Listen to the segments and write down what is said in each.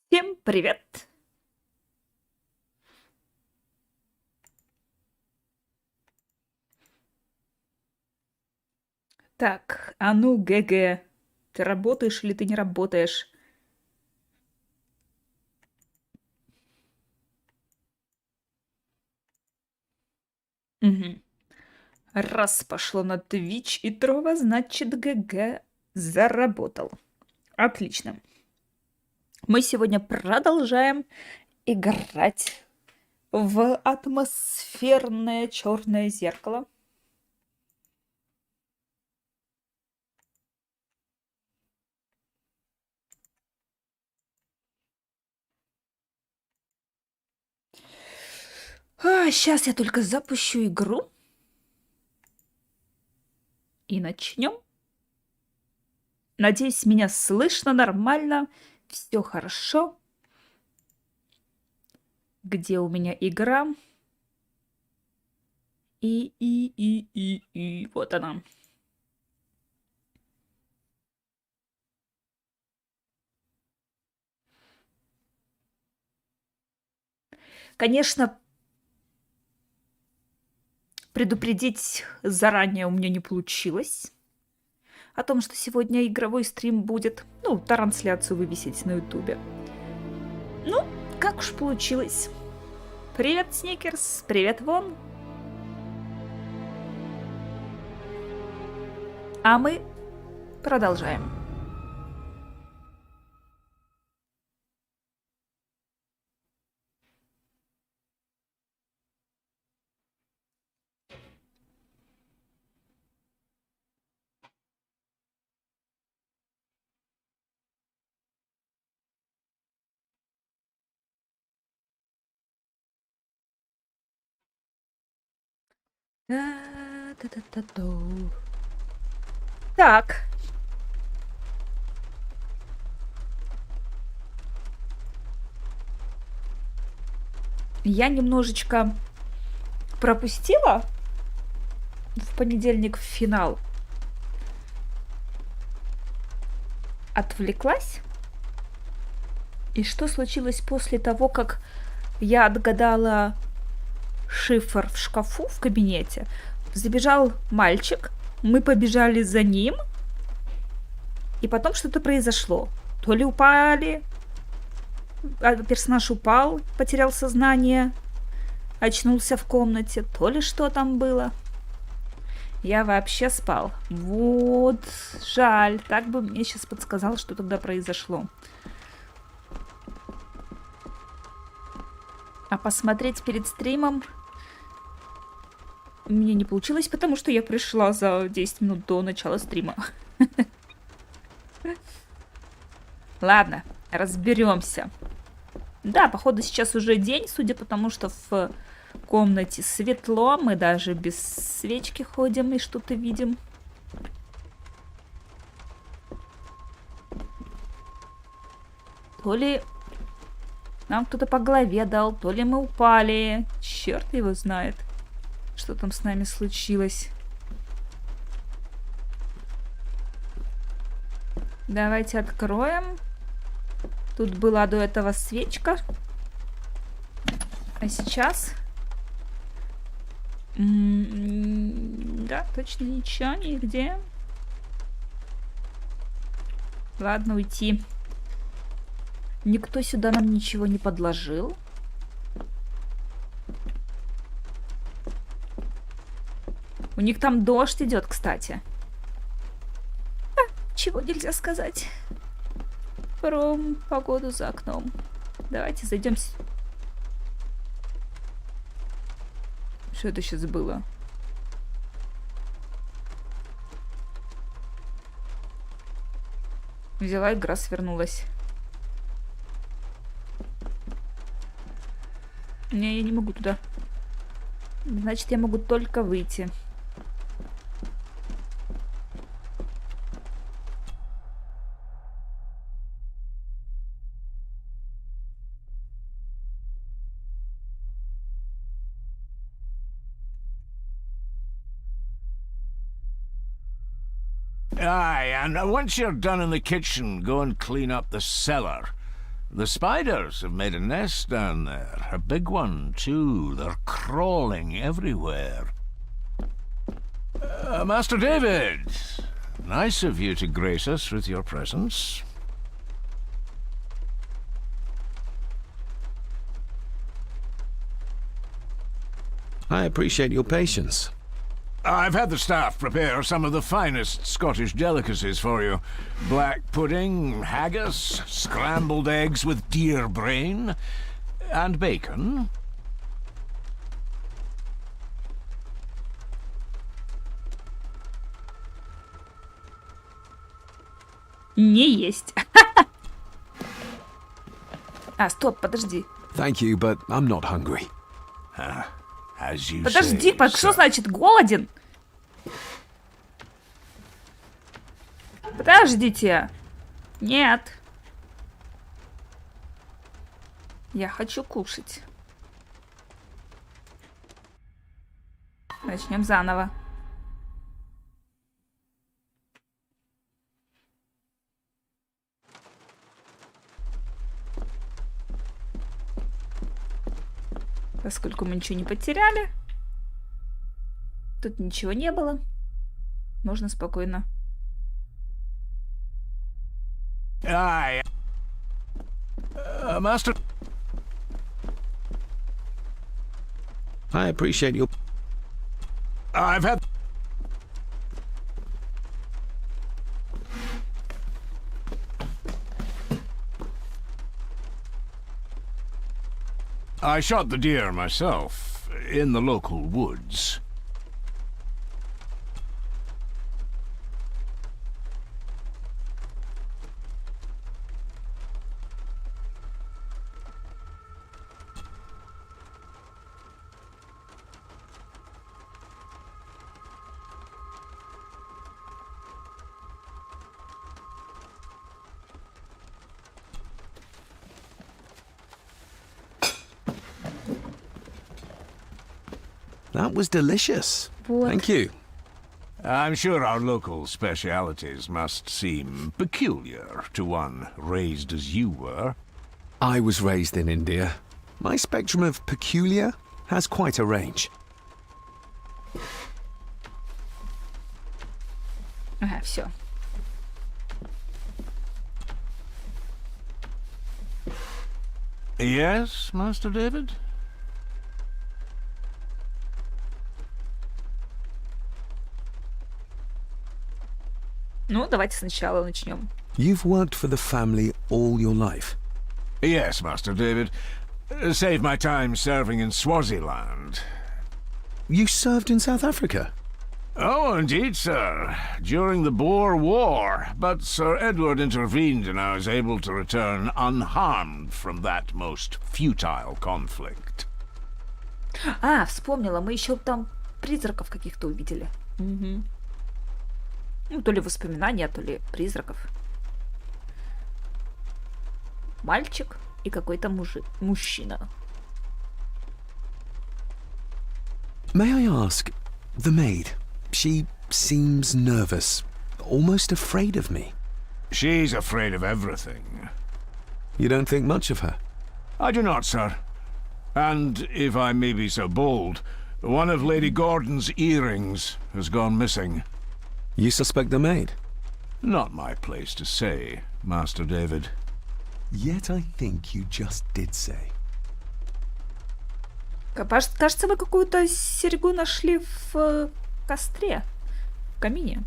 Всем привет! Так, а ну, ГГ, ты работаешь или ты не работаешь? Мгм. Раз пошло на Twitch и трова, значит ГГ заработал. Отлично. Мы сегодня продолжаем играть в атмосферное черное зеркало. Сейчас я только запущу игру. И начнем. Надеюсь, меня слышно нормально. Все хорошо. Где у меня игра? И. Вот она. Конечно, предупредить заранее у меня не получилось. О том, что сегодня игровой стрим будет. Ну, трансляцию вывесить на ютубе. Ну, как уж получилось. Привет, Сникерс. Привет, Вон. А мы продолжаем. Так. Я немножечко пропустила в понедельник в финал. Отвлеклась. И что случилось после того, как я отгадала шифр в шкафу в кабинете? Забежал мальчик, мы побежали за ним, и потом что-то произошло. То ли упали, персонаж упал, потерял сознание, очнулся в комнате, то ли что там было. Я вообще спал. Вот, жаль, так бы мне сейчас подсказал, что тогда произошло. А посмотреть перед стримом мне не получилось, потому что я пришла за 10 минут до начала стрима. Ладно, разберемся. Да, походу сейчас уже день, судя по тому, что в комнате светло. Мы даже без свечки ходим и что-то видим. То ли нам кто-то по голове дал, то ли мы упали. Черт его знает, что там с нами случилось. Давайте откроем. Тут была до этого свечка. А сейчас... Да, точно ничего, нигде. Ладно, уйти. Никто сюда нам ничего не подложил. У них там дождь идет, кстати. Чего нельзя сказать про погоду за окном. Давайте зайдем. Что это сейчас было? Взяла, игра свернулась. Не, я не могу туда. Значит, я могу только выйти. Aye, and once you're done in the kitchen, go and clean up the cellar. The spiders have made a nest down there. A big one, too. They're crawling everywhere. Master David, nice of you to grace us with your presence. I appreciate your patience. I've had the staff prepare some of the finest Scottish delicacies for you. Black pudding, haggis, scrambled eggs with deer brain, and bacon. Не есть. А, стоп, подожди. Thank you, but I'm not hungry. As you Подожди, say, что sir. значит голоден? Подождите. Нет. Я хочу кушать. Начнем заново. Поскольку мы ничего не потеряли, тут ничего не было, можно спокойно. Aye. Master... I appreciate your... I've had... I shot the deer myself, in the local woods. That was delicious. Вот. Thank you. I'm sure our local specialities must seem peculiar to one raised as you were. I was raised in India. My spectrum of peculiar has quite a range. Ага, все. Yes, Master David? Ну, давайте сначала начнем. You've worked for the family all your life. Yes, Master David. Save my time serving in Swaziland. You served in South Africa? Oh, indeed, sir. During the Boer War. But Sir Edward intervened and I was able to return unharmed from that most futile conflict. А, вспомнила, мы еще там призраков каких-то увидели. Угу. Ну, то ли воспоминания, то ли призраков. Мальчик и какой-то мужчина. May I ask, the maid, she seems nervous, almost afraid of me. She's afraid of everything. You don't think much of her? I do not, sir. And, if I may be so bold, one of Lady Gordon's earrings has gone missing. You suspect the maid? Not my place to say, Master David. Yet I think you just did say. Кажется, мы какую-то серьгу нашли в костре, в камине.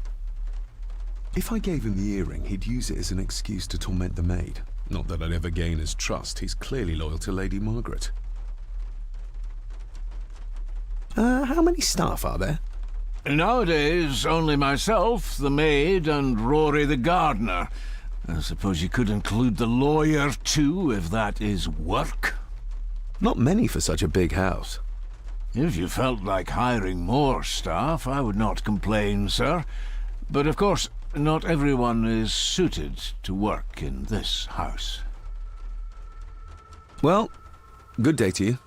If I gave him the earring, he'd use it as an excuse to torment the maid. Not that I'd ever gain his trust. He's clearly loyal to Lady Margaret. How many staff are there? Nowadays, only myself, the maid, and Rory the gardener. I suppose you could include the lawyer, too, if that is work. Not many for such a big house. If you felt like hiring more staff, I would not complain, sir. But of course, not everyone is suited to work in this house. Well, good day to you.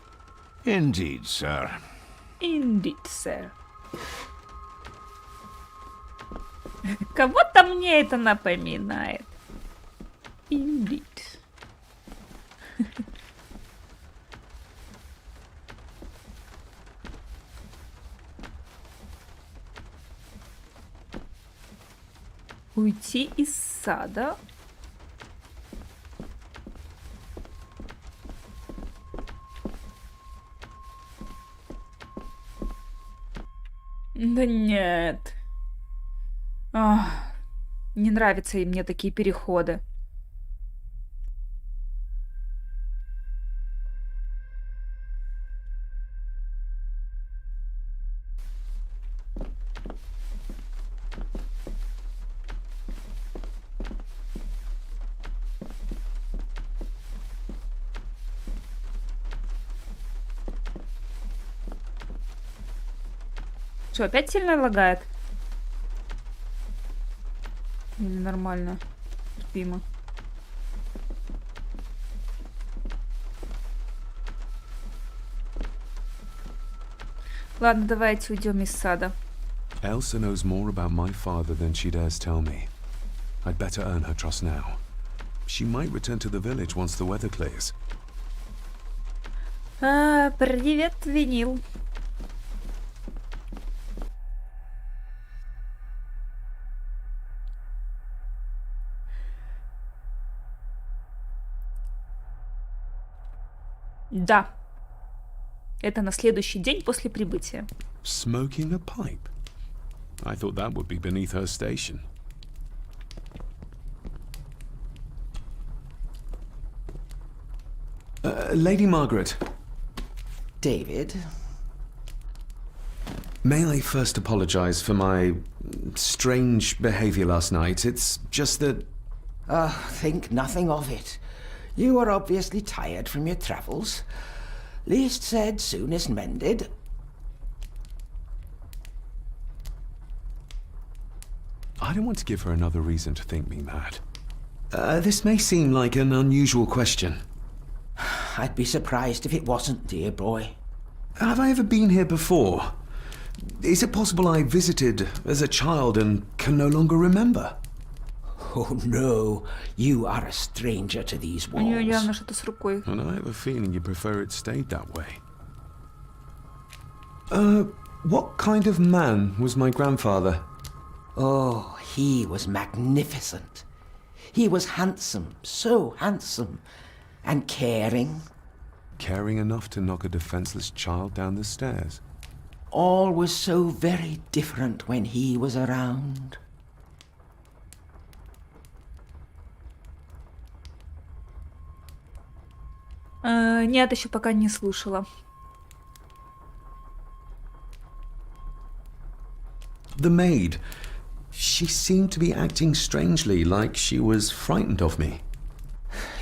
Indeed, sir. Indeed, sir. Кого-то мне это напоминает. Indeed. Уйти из сада. Да нет. Ах, не нравятся и мне такие переходы. Что, опять сильно лагает? Или нормально? Терпимо. Ладно, давайте уйдем из сада. Elsa knows more about my father than she dares tell me. I'd better earn her trust now. She might return to the village once the weather clears. Привет, винил. Да. Это на следующий день после прибытия. Smoking a pipe? I thought that would be beneath her station. Lady Margaret. David? May I first apologize for my strange behavior last night? It's just that... Think nothing of it. You were obviously tired from your travels. Least said, soonest mended. I don't want to give her another reason to think me mad. This may seem like an unusual question. I'd be surprised if it wasn't, dear boy. Have I ever been here before? Is it possible I visited as a child and can no longer remember? Oh no, you are a stranger to these У нее walls. явно что-то с рукой. And I have a feeling you prefer it stayed that way. What kind of man was my grandfather? Oh, he was magnificent. He was handsome, so handsome, and caring. Caring enough to knock a defenseless child down the stairs. All was so very different when he was around. Нет, еще пока не слушала. The maid. She seemed to be acting strangely, like she was frightened of me.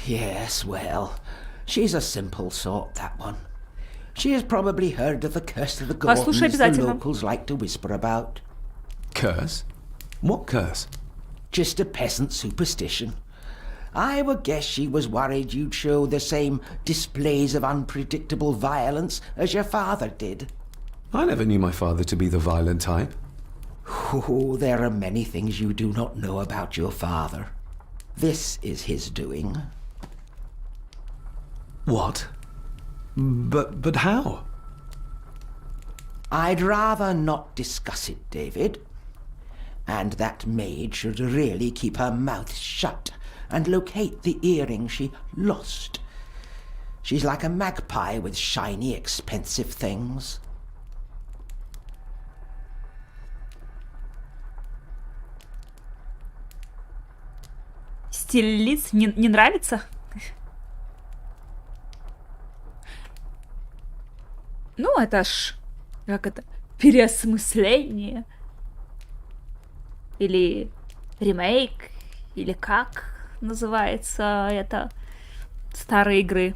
Yes, well, she's a simple sort, that one. She has probably heard of the curse of the Послушай Gordons the обязательно. locals like to whisper about. Curse? What curse? Just a peasant superstition. I would guess she was worried you'd show the same displays of unpredictable violence as your father did. I never knew my father to be the violent type. Oh, there are many things you do not know about your father. This is his doing. What? But how? I'd rather not discuss it, David. And that maid should really keep her mouth shut and locate the earring she lost. She's like a magpie with shiny, expensive things. Стиль лиц не нравится? Ну, это ж... Как это? Переосмысление. Или ремейк. Или как называется это? Старые игры.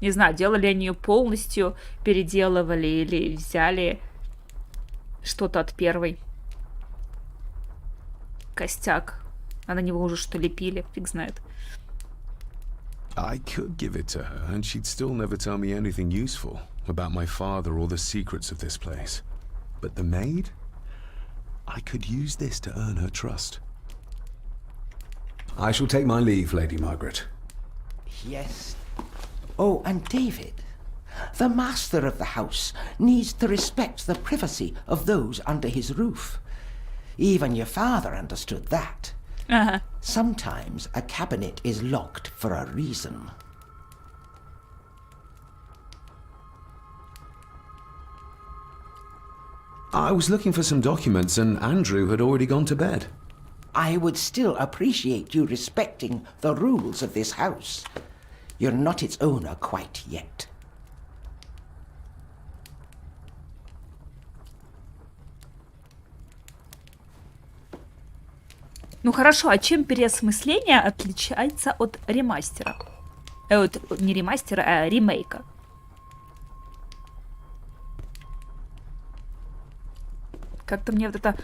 Не знаю, делали они ее полностью, переделывали или взяли что-то от первой. Костяк. А на него уже что лепили, фиг знает. I could give it to her, and she'd still never tell me anything useful about my father or the secrets of this place. But the maid? I could use this to earn her trust. I shall take my leave, Lady Margaret. Yes. Oh, and David, the master of the house needs to respect the privacy of those under his roof. Even your father understood that. Ага. Sometimes a cabinet is locked for a reason. I was looking for some documents and Andrew had already gone to bed. I would still appreciate you respecting the rules of this house. You're not its owner quite yet. Ну хорошо, а чем переосмысление отличается от ремастера? Вот не ремастера, а ремейка. Как-то мне вот это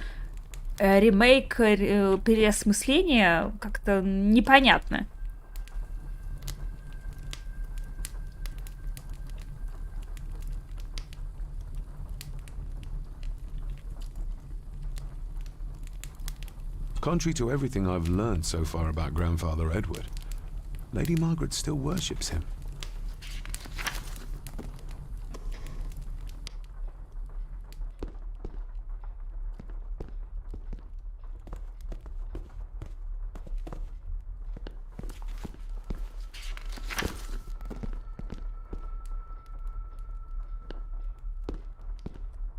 ремейк, переосмысление как-то непонятно. Contrary to everything I've learned so far about Grandfather Edward, Lady Margaret still worships him.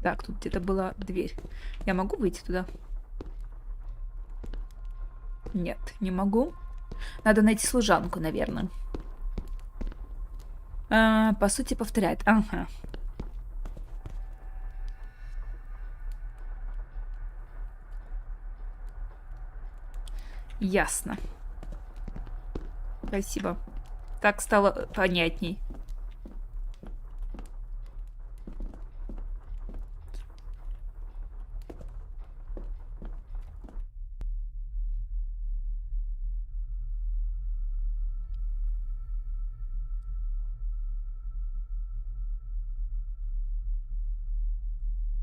Так, тут где-то была дверь. Я могу выйти туда? Нет, не могу. Надо найти служанку, наверное. По сути, повторяет. Ага. Ясно. Спасибо. Так стало понятней.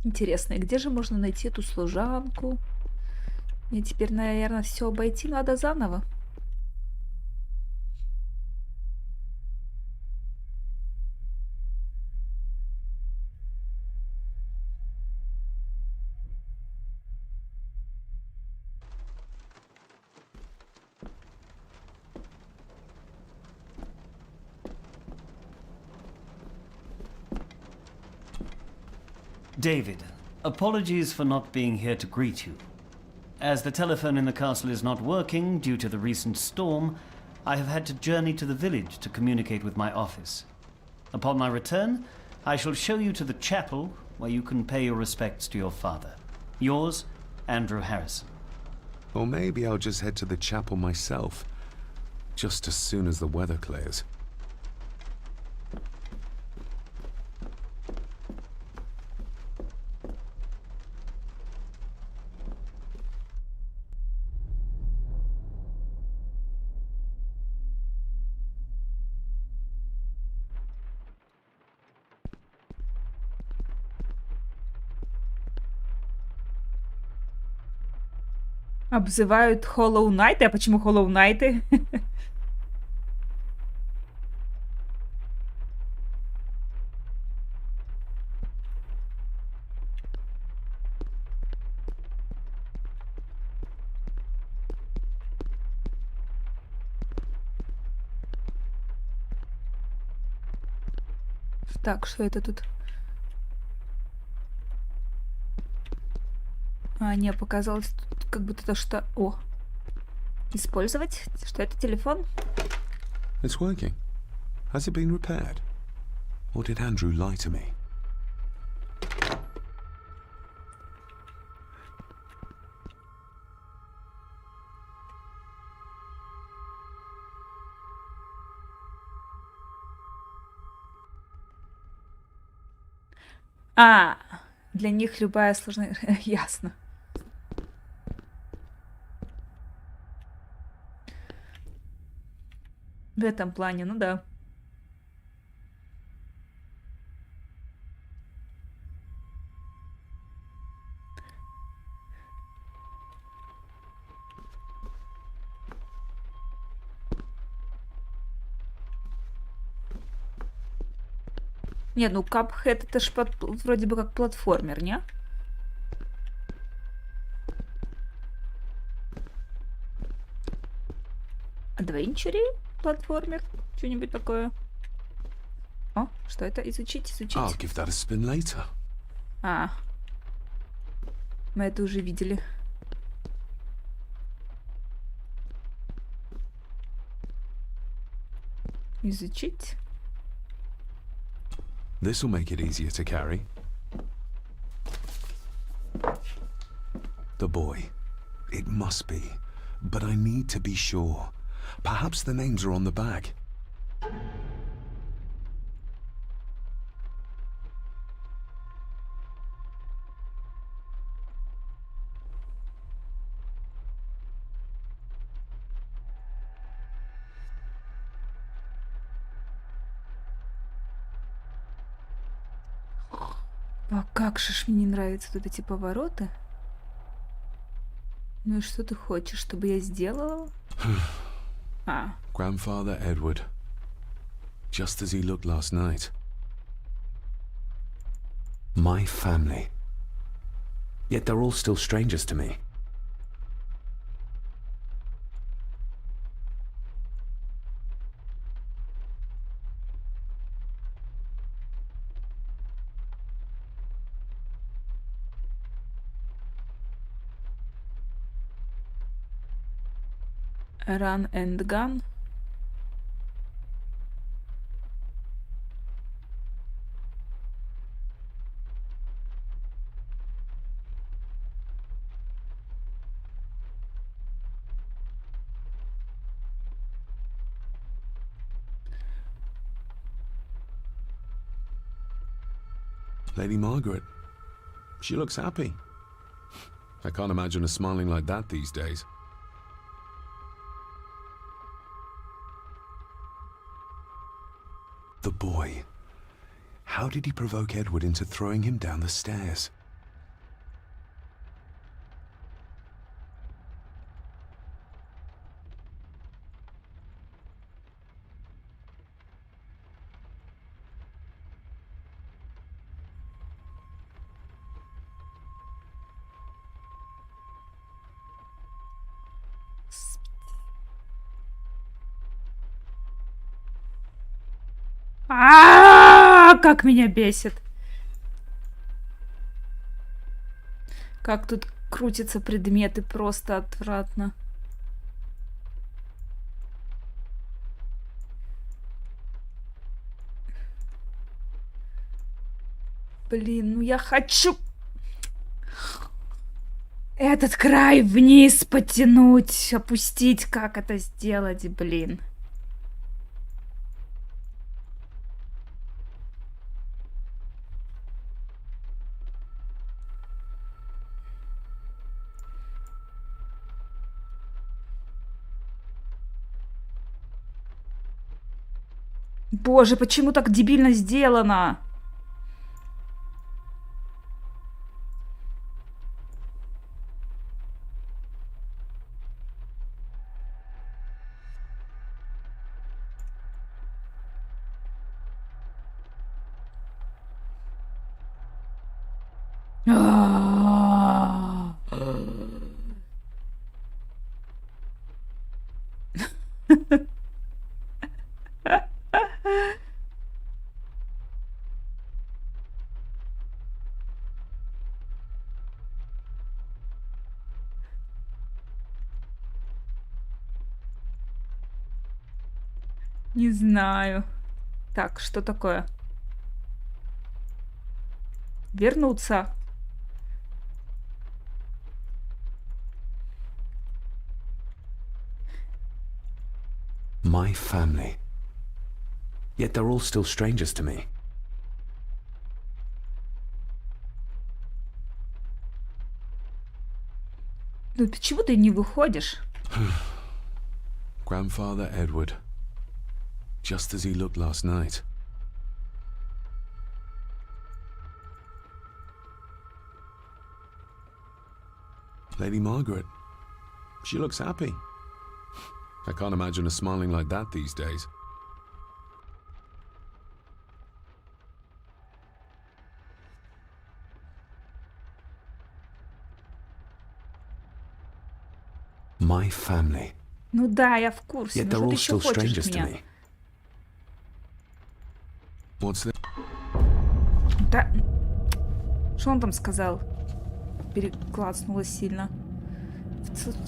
Интересно, и где же можно найти эту служанку? Мне теперь, наверное, все обойти надо заново. David, apologies for not being here to greet you. As the telephone in the castle is not working due to the recent storm, I have had to journey to the village to communicate with my office. Upon my return, I shall show you to the chapel where you can pay your respects to your father. Yours, Andrew Harrison. Or maybe I'll just head to the chapel myself, just as soon as the weather clears. Обзывают Hollow Knight. А почему Hollow Knight? Так, что это тут? А, не, показалось тут как будто то, что... О! Использовать? Что это, телефон? It's working. Has it been repaired? Or did Andrew lie to me? А, для них любая сложная... Ясно. В этом плане, ну да. Не, ну Cuphead это ж вроде бы как платформер, не? Adventure платформер? Что-нибудь такое? О, что это? Изучить, изучить. I'll give that a spin later. А. Мы это уже видели. Изучить. This will make it easier to carry. The boy. It must be. But I need to be sure. Perhaps the names are on the bag. А как же ж мне не нравятся вот эти повороты. Ну и что ты хочешь, чтобы я сделала? А. Grandfather Edward. Just as he looked last night. My family. Yet they're all still strangers to me. Run and gun. Lady Margaret. She looks happy. I can't imagine her smiling like that these days. The boy. How did he provoke Edward into throwing him down the stairs? Как меня бесит. Как тут крутятся предметы, просто отвратно. Блин, ну я хочу этот край вниз потянуть, опустить. Как это сделать, блин? Боже, почему так дебильно сделано? Не знаю. Так, что такое? Вернуться. My family. Yet they're all still strangers to me. Ну почему ты не выходишь? Grandfather Edward. Just as he looked last night. Lady Margaret. She looks happy. I can't imagine her smiling like that these days. My family. Ну да, я в курсе. Yet Ну they're что all ты еще still хочешь strangers от to меня? me. What's this? Да... Что он там сказал? Переклацнуло сильно.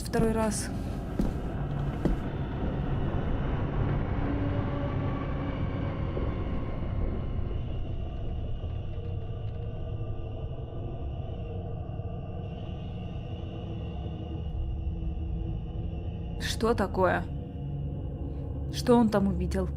Второй раз. Что такое? Что он там увидел?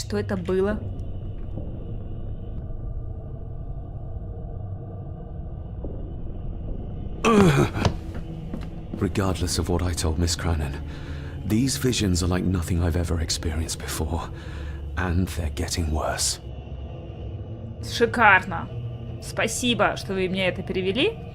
Что это было? Regardless of what I told Miss Cranon, these visions are like nothing I've ever experienced before. And they're getting worse. Шикарно. Спасибо, что вы мне это перевели.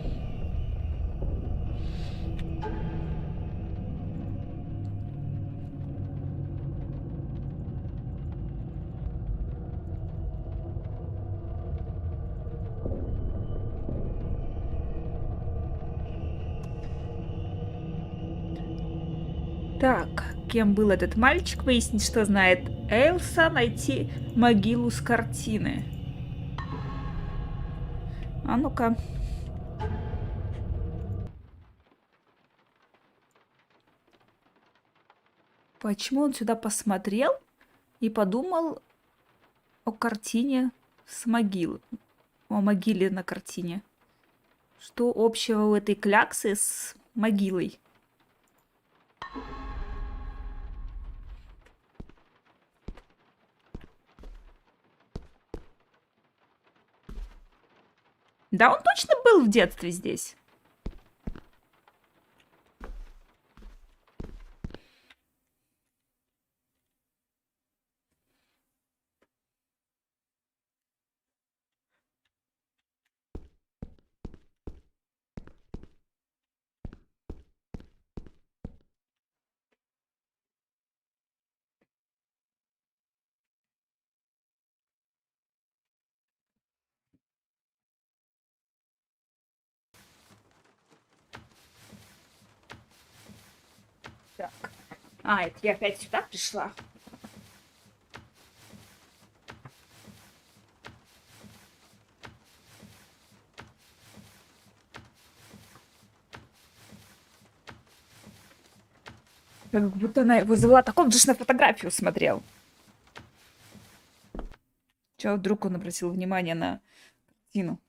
Так, кем был этот мальчик? Выяснить, что знает Элса, найти могилу с картины. А ну-ка. Почему он сюда посмотрел и подумал о картине с могилы? О могиле на картине. Что общего у этой кляксы с могилой? Да, он точно был в детстве здесь. Так. А, это я опять сюда пришла. Как будто она его звала, так он же на фотографию смотрел. Чего вдруг он обратил внимание на картину?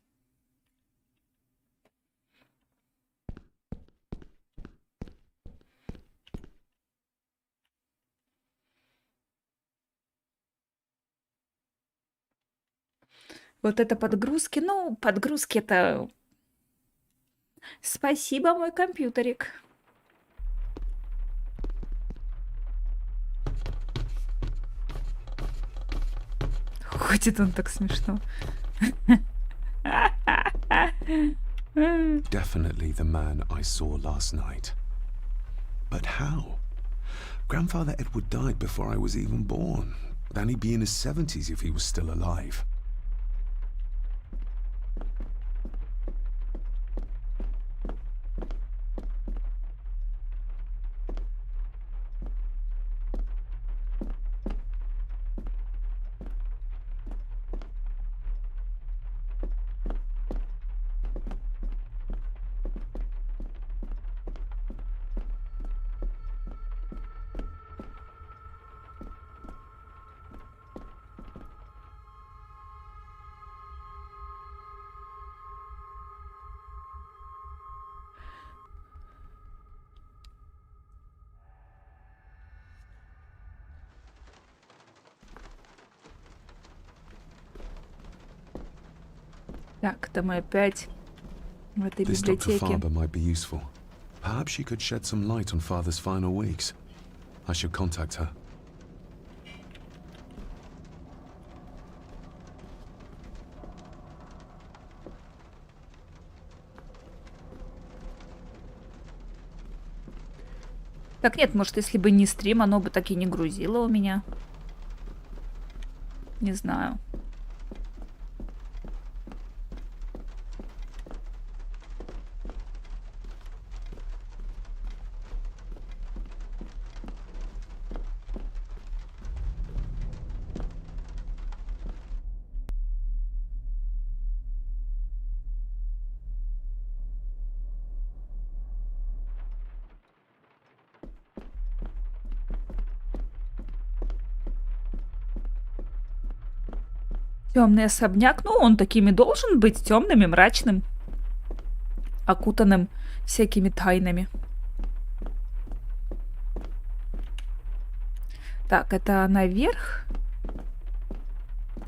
Вот это подгрузки. Ну, подгрузки это... Спасибо, мой компьютерик. Ходит он так смешно. Definitely the man I saw last night. But how? Grandfather Edward died before I was even born. Then he'd be in his 70s if he was still alive. Так, это мы опять в этой This Dr. библиотеке. Farber might be useful. Perhaps she could shed some light on Father's final weeks. I should contact her. Так нет, может, если бы не стрим, оно бы так и не грузило у меня. Не знаю. Темный особняк, ну, он такими должен быть, темным и мрачным, окутанным всякими тайнами. Так, это наверх.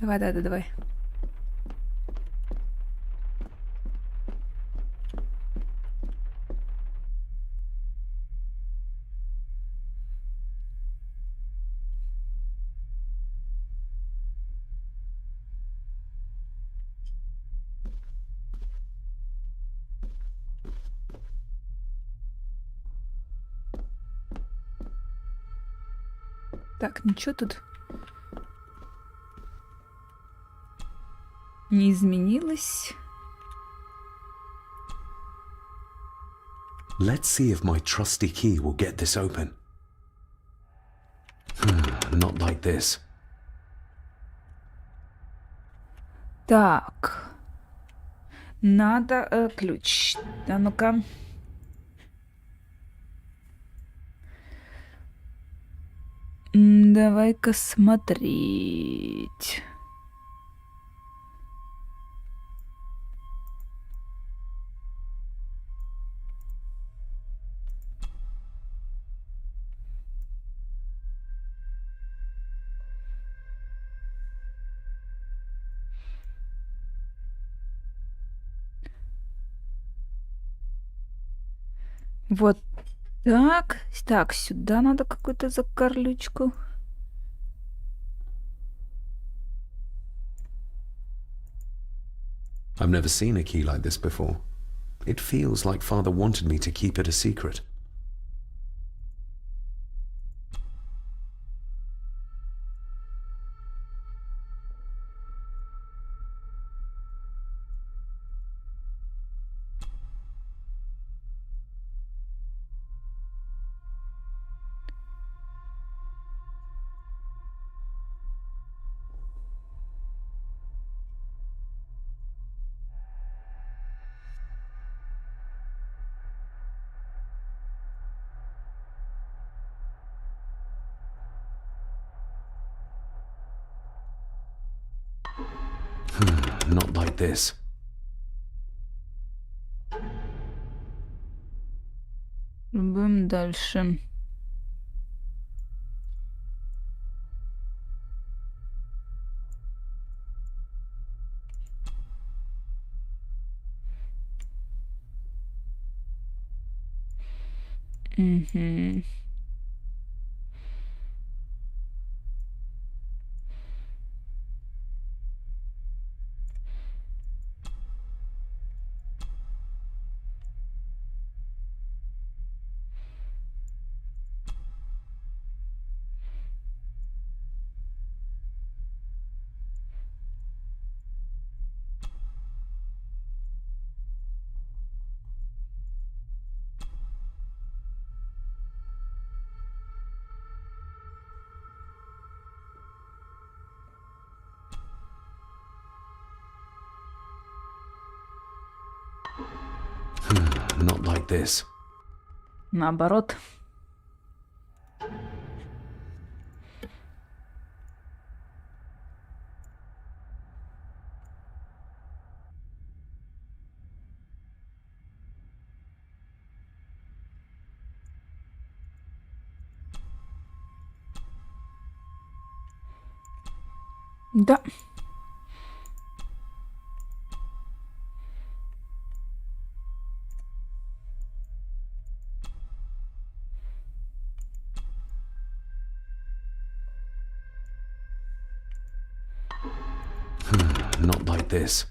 Давай. Так, ничего тут не изменилось. Let's see if my trusty key will get this open. Not like this. Так. Надо ключ. А ну-ка. Давай-ка смотреть. Вот так. Так, сюда надо какую-то закарлючку. I've never seen a key like this before. It feels like Father wanted me to keep it a secret. Not like this. Пробуем дальше. Угу. Not like this. Наоборот. Да. Not like this.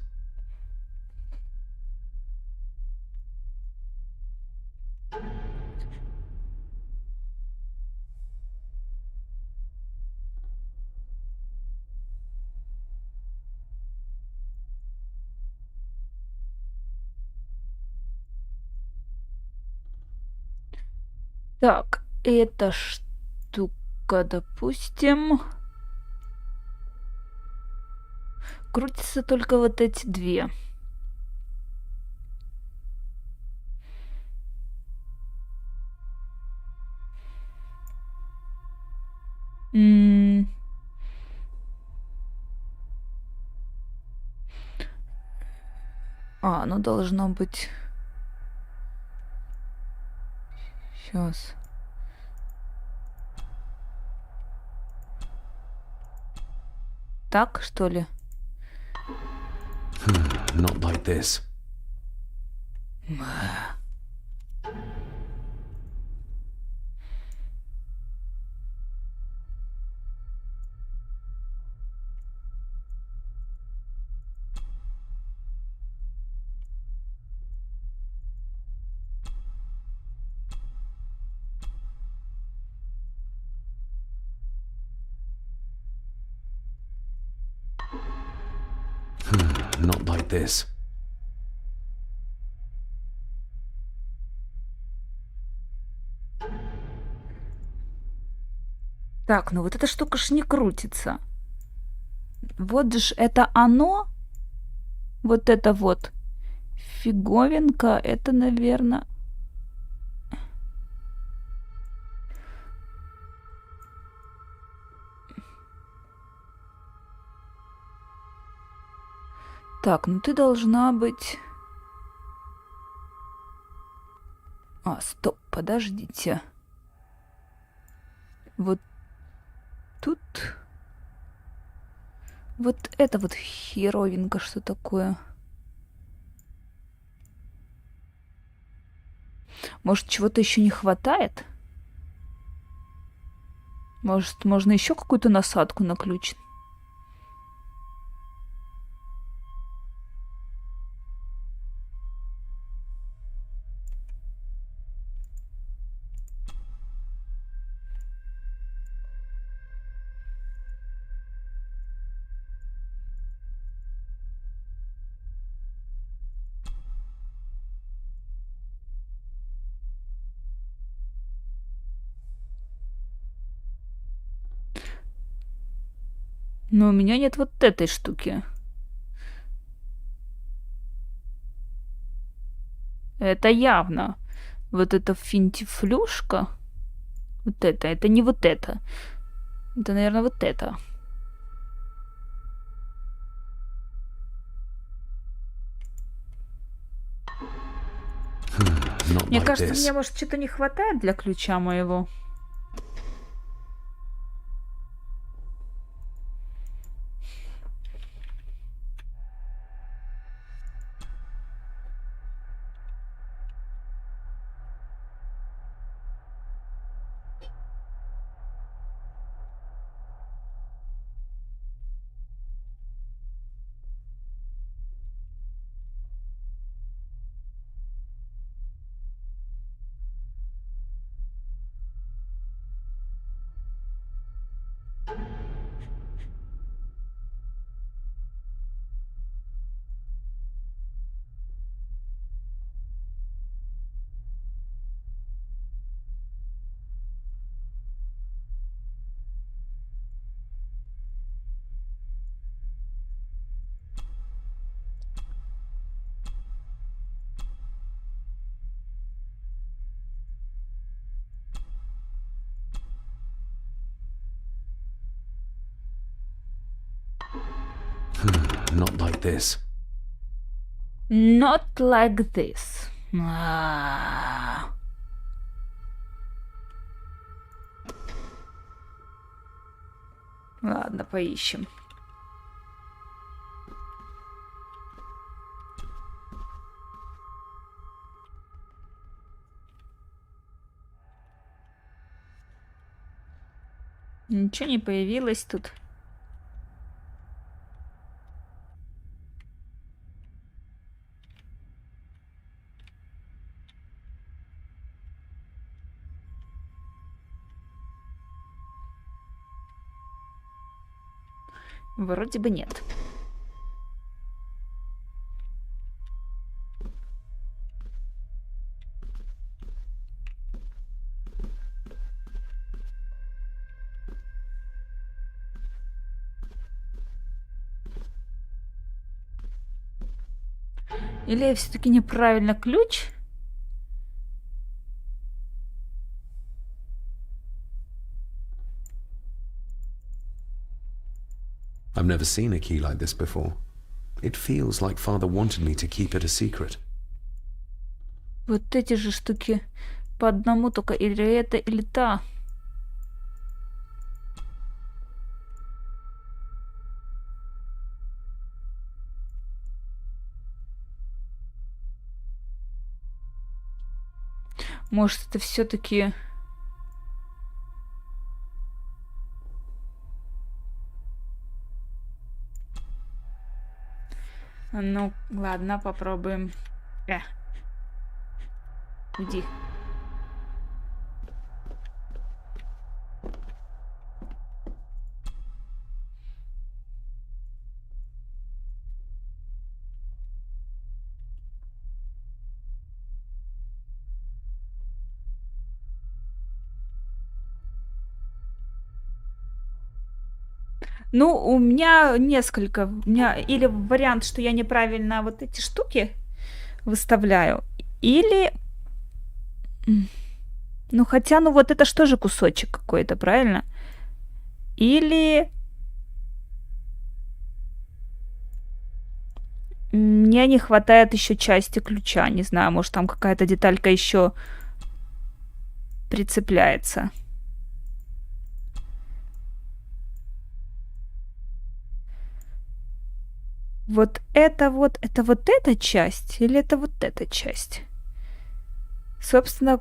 Так, эта штука, допустим, крутятся только вот эти две. Ну должно быть. Сейчас. Так, что ли? Not like this. Not like this. Так, ну вот эта штука ж не крутится. Вот же ж это оно. Вот это вот. Фиговинка. Это, наверное... Так, ну ты должна быть... Стоп, подождите. Вот тут... Вот это вот херовинка, что такое? Может, чего-то еще не хватает? Может, можно еще какую-то насадку на ключ? Но у меня нет вот этой штуки. Это явно. Вот эта финтифлюшка. Вот это не вот это. Это, наверное, вот это. Not Мне like кажется, this. мне, может, что-то не хватает для ключа моего. Not like this. Not like this. Ладно, поищем. Ничего не появилось тут. Вроде бы нет. Или все-таки неправильно ключ? I've never seen a key like this before. It feels like Father wanted me to keep it a secret. Вот эти же штуки по одному только. Или это, или та. Может, это все-таки... Ну, ладно, попробуем. Иди. Ну, у меня несколько. У меня или вариант, что я неправильно вот эти штуки выставляю, или... Ну, хотя, ну вот это что же кусочек какой-то, правильно? Или... Мне не хватает еще части ключа. Не знаю, может, там какая-то деталька еще прицепляется. Вот это вот эта часть или это вот эта часть? Собственно,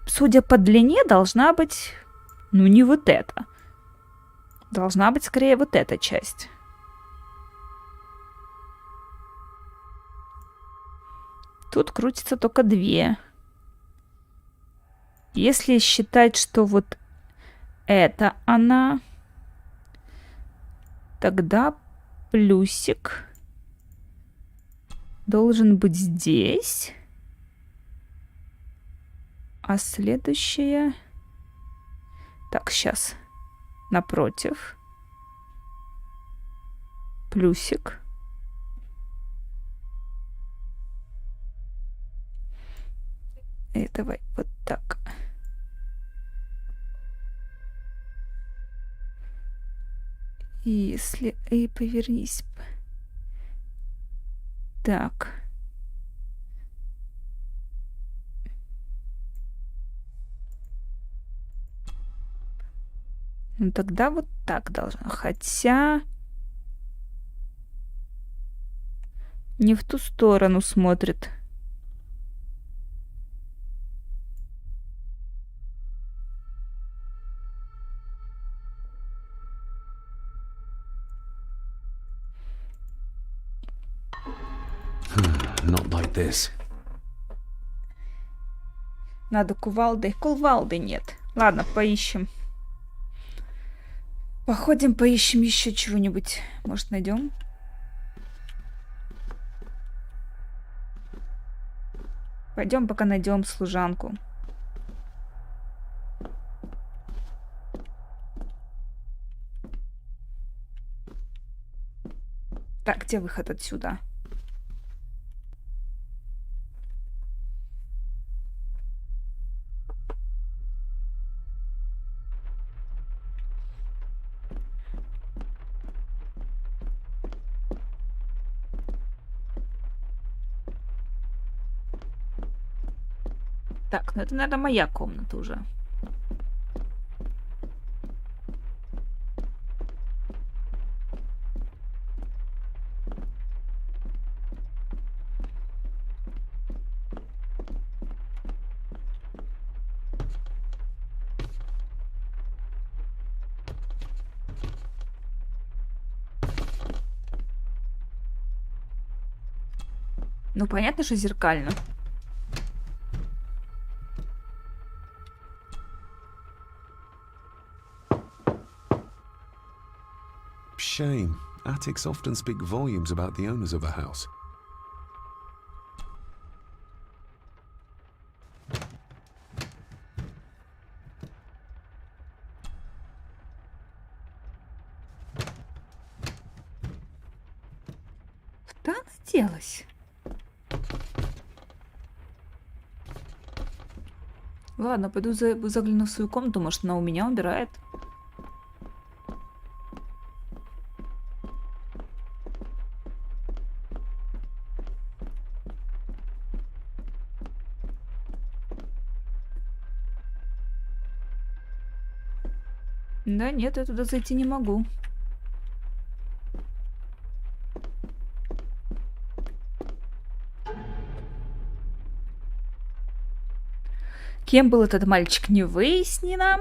судя по длине, должна быть, ну, не вот эта. Должна быть скорее вот эта часть. Тут крутится только две. Если считать, что вот это она, тогда плюсик должен быть здесь. А следующая... Так, сейчас. Напротив. Плюсик. И давай вот так. Если... И повернись. Так. Ну тогда вот так должно. Хотя... Не в ту сторону смотрит. Not like this. Надо кувалдой. Кувалды нет. Ладно, поищем. Походим, поищем еще чего-нибудь. Может, найдем? Пойдем, пока найдем служанку. Так, где выход отсюда? Так, ну это, наверное, моя комната уже. Ну, понятно, что зеркально. Shame. Attics often speak volumes about the owners of a house. Куда она делась? Ладно, пойду загляну в свою комнату, может, она у меня убирает. Да нет, я туда зайти не могу. Кем был этот мальчик, не выяснено.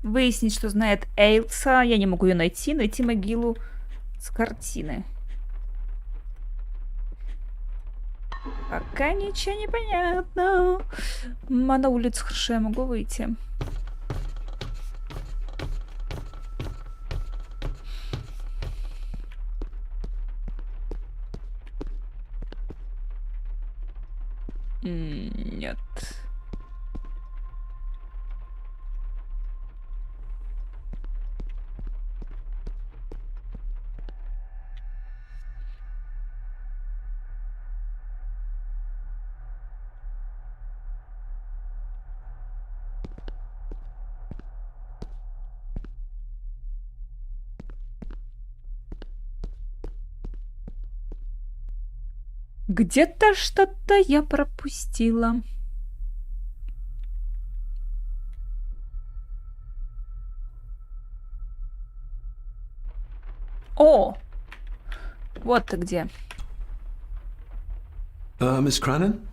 Выяснить, что знает Эйлса. Я не могу ее найти. Найти могилу с картины. Пока ничего не понятно. А на улицу хорошо я могу выйти. Нет. Где-то что-то я пропустила. О! Вот ты где. Miss Crannan?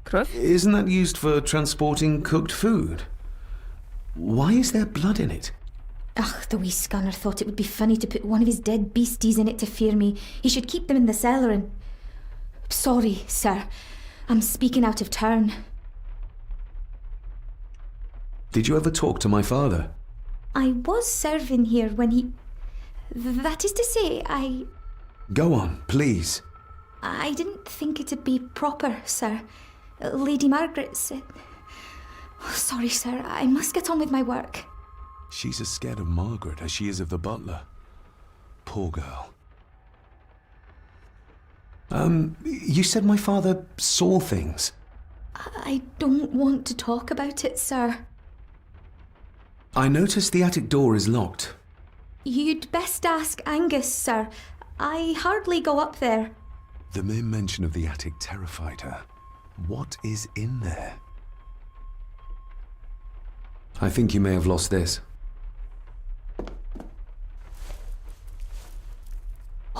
Кровь? Isn't that used for transporting cooked food? Why is there blood in it? Ugh, the wee scunner thought it would be funny to put one of his dead beasties in it to fear me. He should keep them in the cellar and... Sorry, sir. I'm speaking out of turn. Did you ever talk to my father? I was serving here when he... That is to say, Go on, please. I didn't think it'd be proper, sir. Lady Margaret said... Sorry, sir. I must get on with my work. She's as scared of Margaret as she is of the butler. Poor girl. You said my father saw things. I don't want to talk about it, sir. I noticed the attic door is locked. You'd best ask Angus, sir. I hardly go up there. The mere mention of the attic terrified her. What is in there? I think you may have lost this.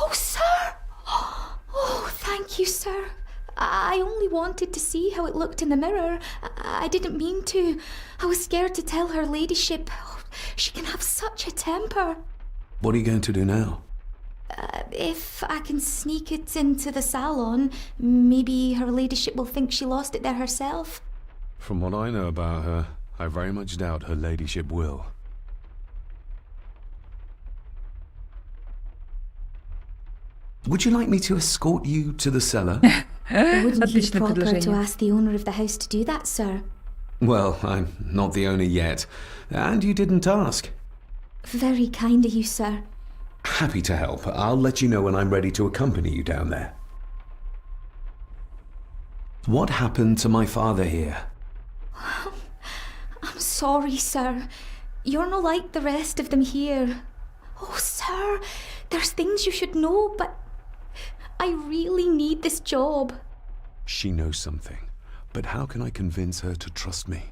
Oh, sir! Oh, thank you, sir. I only wanted to see how it looked in the mirror. I didn't mean to. I was scared to tell her ladyship. Oh, she can have such a temper. What are you going to do now? If I can sneak it into the salon, maybe her ladyship will think she lost it there herself. From what I know about her, I very much doubt her ladyship will. Would you like me to escort you to the cellar? Wouldn't it be Отличное proper to предложение. ask the owner of the house to do that, sir? Well, I'm not the owner yet. And you didn't ask. Very kind of you, sir. Happy to help. I'll let you know when I'm ready to accompany you down there. What happened to my father here? I'm sorry, sir. You're not like the rest of them here. Oh, sir, there's things you should know, but I really need this job. She knows something, but how can I convince her to trust me?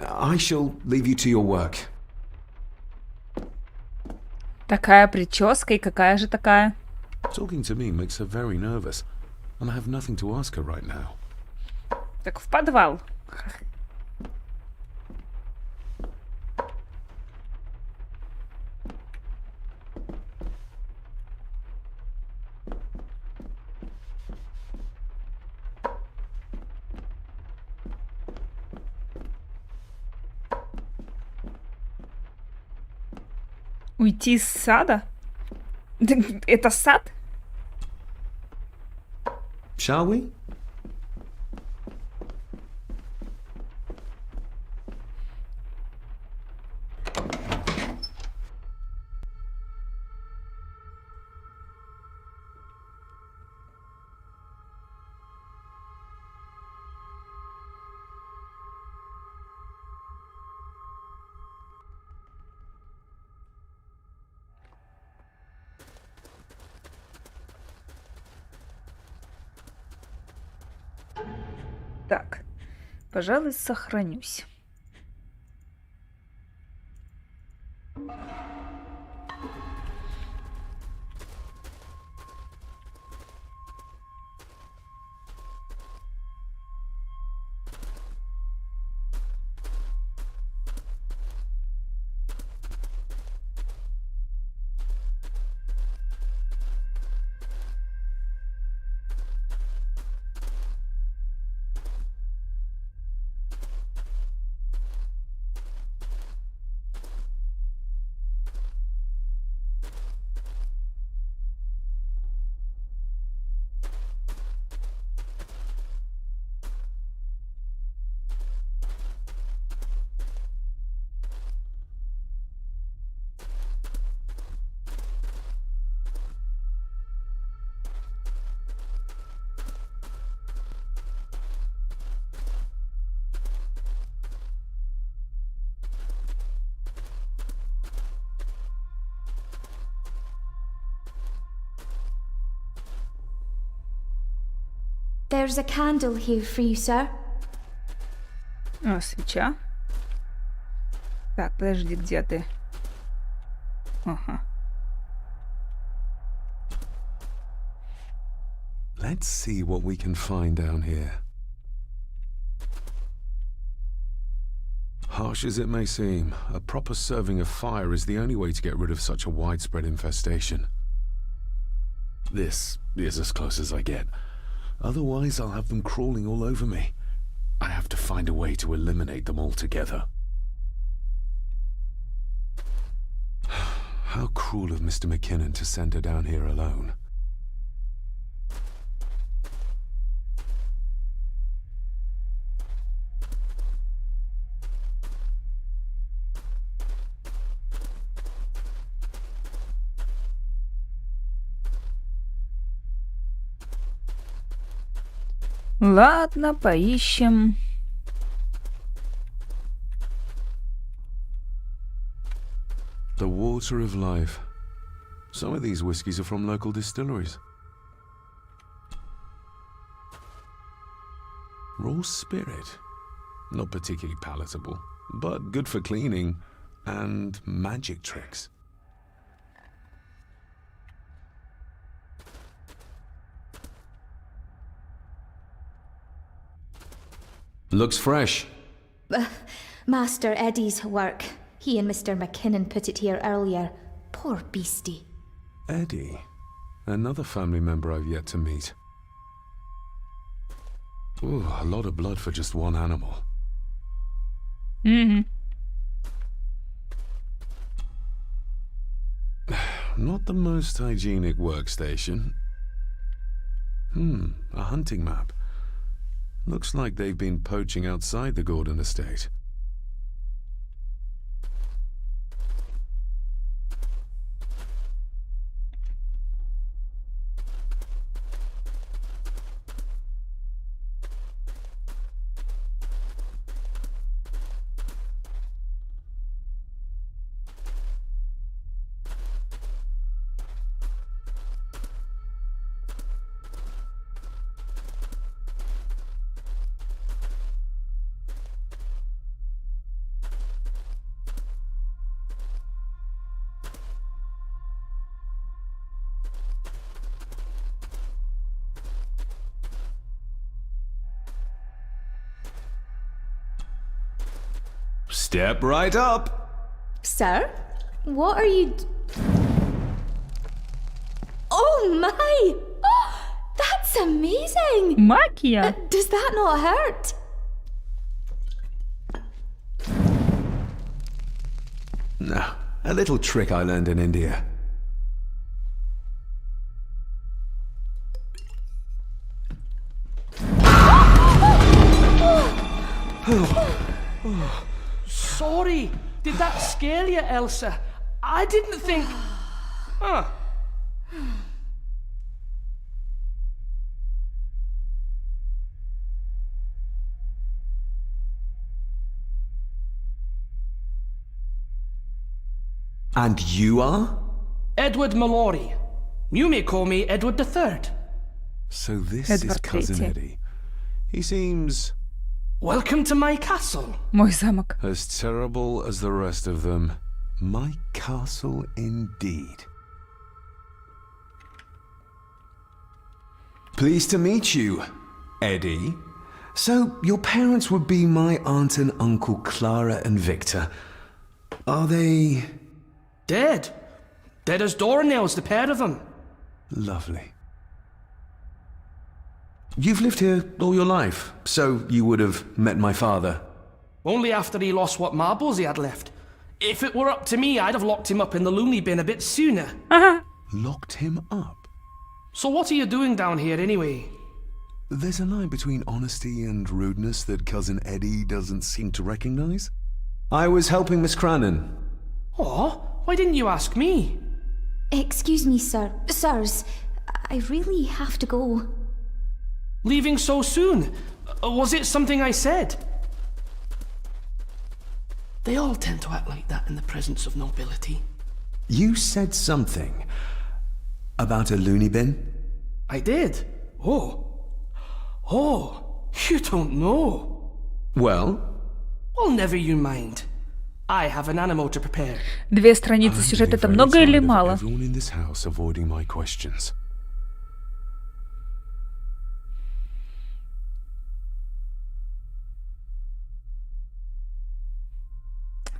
I shall leave you to your work. Такая прическа и какая же такая? Talking to me makes her very nervous, and I have nothing to ask her right now. Так в подвал. Уйти из сада? Это сад? Shall we? Так, пожалуй, сохранюсь. There's a candle here for you, sir. О, свеча. Так, подожди, где ты? Ага. Let's see what we can find down here. Harsh as it may seem, a proper serving of fire is the only way to get rid of such a widespread infestation. This is as close as I get. Otherwise, I'll have them crawling all over me. I have to find a way to eliminate them altogether. How cruel of Mr. McKinnon to send her down here alone. Ладно, поищем. The water of life. Some of these whiskies are from local distilleries. Raw spirit. Not particularly palatable, but good for cleaning and magic tricks. Looks fresh. Master Eddie's work. He and Mr. McKinnon put it here earlier. Poor beastie. Eddie. Another family member I've yet to meet. Ooh, a lot of blood for just one animal. Mm-hmm. Not the most hygienic workstation. A hunting map. Looks like they've been poaching outside the Gordon estate. Step right up. Sir? What are you... Oh my! Oh, that's amazing! Магия! Does that not hurt? No, A little trick I learned in India. Sorry. Did that scare you, Elsa? I didn't think... Huh. And you are? Edward Mallory. You may call me Edward III. So this is Edward Cousin III. Eddie. He seems Welcome to my castle. Мой замок. as terrible as the rest of them. My castle indeed. Pleased to meet you, Eddie. So, your parents would be my aunt and uncle Clara and Victor. Are they... Dead. Dead as doornails, the pair of them. Lovely. You've lived here all your life, so you would have met my father. Only after he lost what marbles he had left. If it were up to me, I'd have locked him up in the loony bin a bit sooner. Locked him up? So what are you doing down here anyway? There's a line between honesty and rudeness that Cousin Eddie doesn't seem to recognize. I was helping Miss Cranon. Oh, why didn't you ask me? Excuse me, sir. Sirs, I really have to go. Leaving so soon? Was it something I said? They all tend to act like that in the presence of nobility. You said something about a loony bin? I did. Oh, you don't know. Well, Well, never you mind. I have an animal to prepare. 2 страницы сюжета — это много или мало? Everyone in this house avoiding my questions.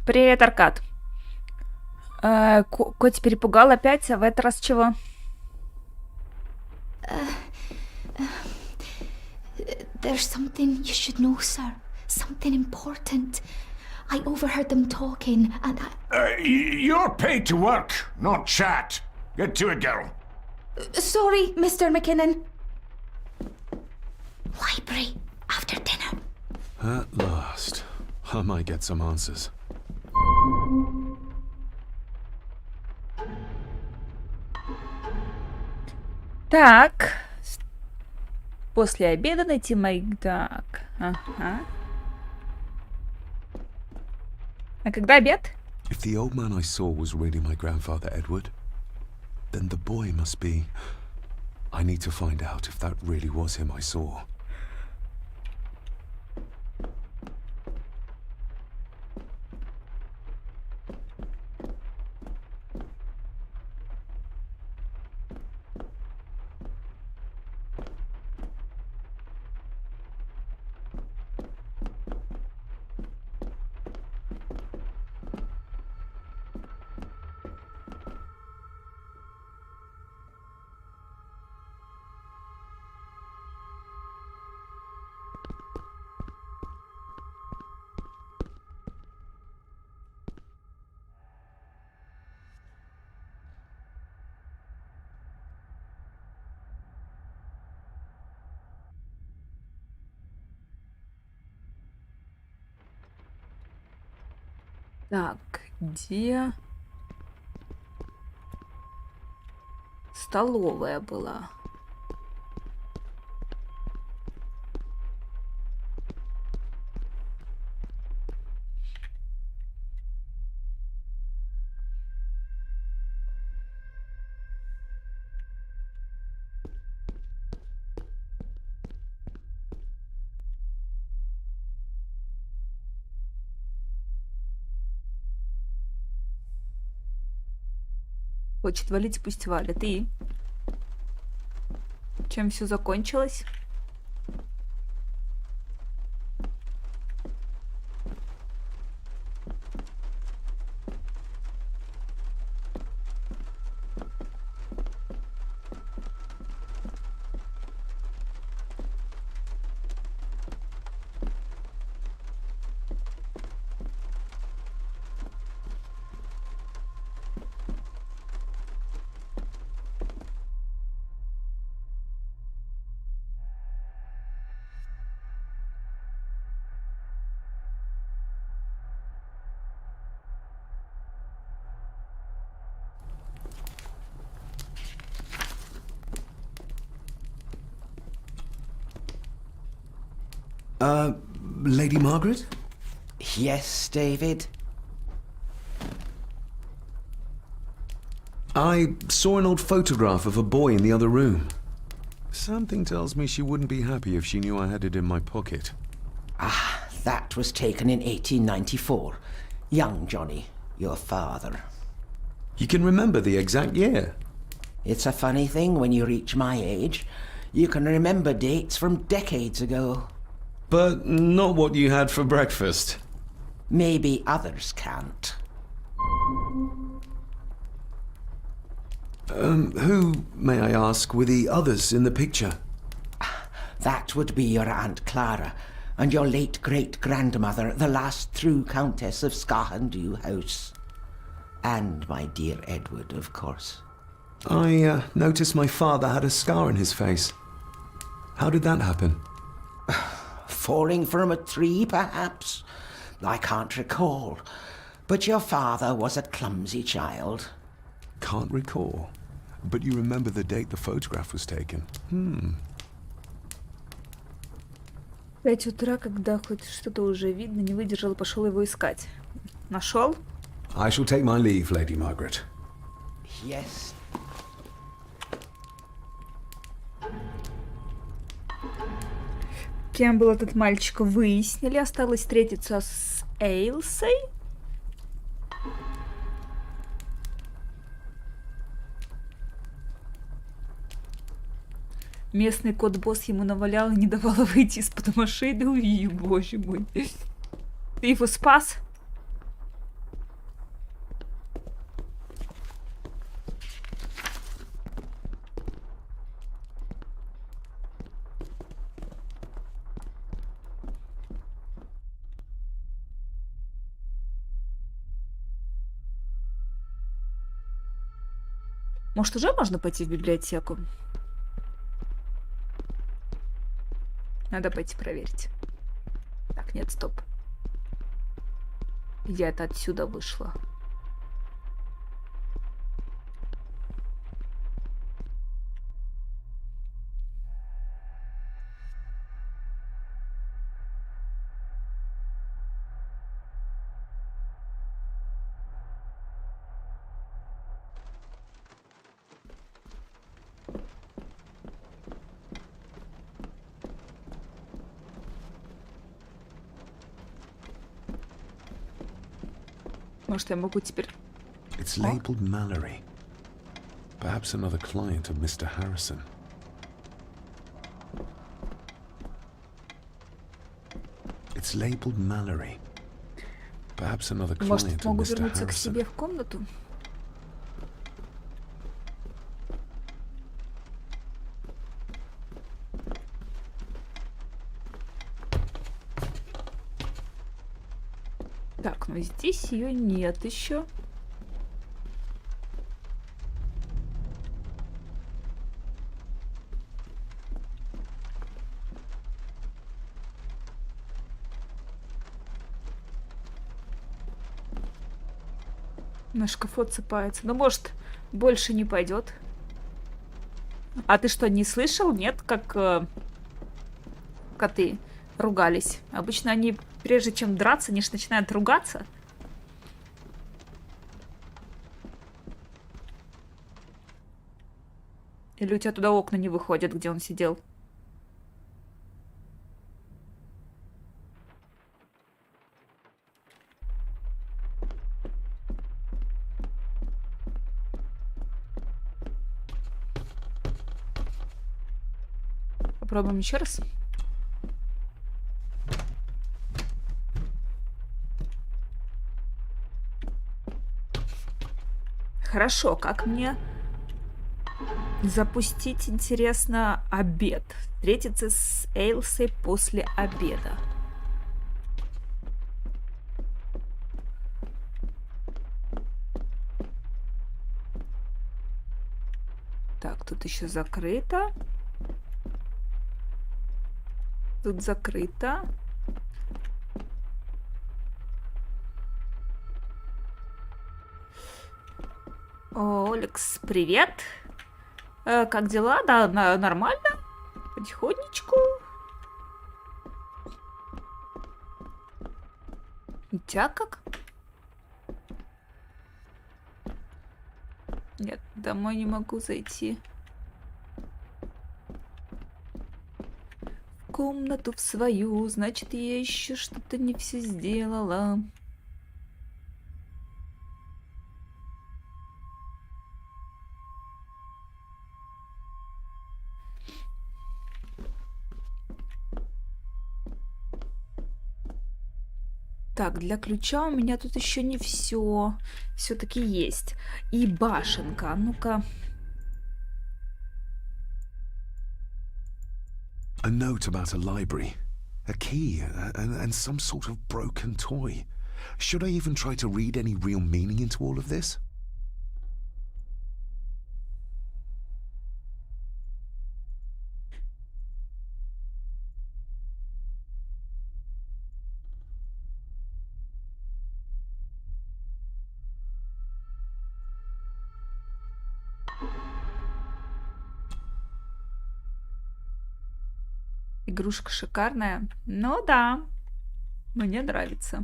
Привет, Аркад. Коть перепугал опять, а в этот раз чего? There's something you should know, sir. Something important. I overheard them talking, and You're paid to work, not chat. Get to it, girl. Sorry, Mr. McKinnon. Library after dinner. At last, I might get some answers. Так. После обеда найти моих... Так. Ага. А когда обед? If the old man I saw was really my grandfather Edward, then the boy must be... I need to find out if that really was him I saw. Так, где... Столовая была. Хочет валить, пусть валит. И чем все закончилось? Lady Margaret? Yes, David? I saw an old photograph of a boy in the other room. Something tells me she wouldn't be happy if she knew I had it in my pocket. Ah, that was taken in 1894. Young Johnny, your father. You can remember the exact year. It's a funny thing when you reach my age. You can remember dates from decades ago. But not what you had for breakfast. Maybe others can't. Who, may I ask, were the others in the picture? That would be your Aunt Clara and your late great-grandmother, the last true Countess of Scahandew House. And my dear Edward, of course. I noticed my father had a scar on his face. How did that happen? Falling from a tree, perhaps? I can't recall. But your father was a clumsy child. Can't recall. But you remember the date the photograph was taken? 5 утра, когда хоть что-то уже видно, не выдержал, пошел его искать. Нашел? I shall take my leave, Lady Margaret. Yes. Кем был этот мальчик, выяснили. Осталось встретиться с Эйлсой. Местный кот-босс ему навалял и не давала выйти из-под машины. Ой, боже мой. Ты его спас? Может, уже можно пойти в библиотеку? Надо пойти проверить. Так, нет, стоп. Я это отсюда вышла. Может, я могу теперь... It's labeled Mallory. Perhaps another client of Mr. Harrison. It's labeled Mallory. Perhaps another client Может, of могу Mr. вернуться к Harrison. себе в комнату? Так, ну здесь ее нет еще. На шкафу отсыпается. Ну, может, больше не пойдет. А ты что, не слышал? Нет, как коты ругались? Обычно они, прежде чем драться, они же начинают ругаться. Или у тебя туда окна не выходят, где он сидел? Попробуем еще раз. Хорошо, как мне запустить, интересно, обед? Встретиться с Эйлсой после обеда. Так, тут еще закрыто. Тут закрыто. О, Алекс, привет. Как дела? Да, нормально. Потихонечку. У тебя как? Нет, домой не могу зайти. В комнату в свою, значит, я еще что-то не все сделала. Так, для ключа у меня тут еще не все. Все-таки есть. И башенка. Ну-ка. A note about a library, a key, and some sort of broken toy. Should I even try to read any real meaning into all of this? Игрушка шикарная. Ну да, мне нравится.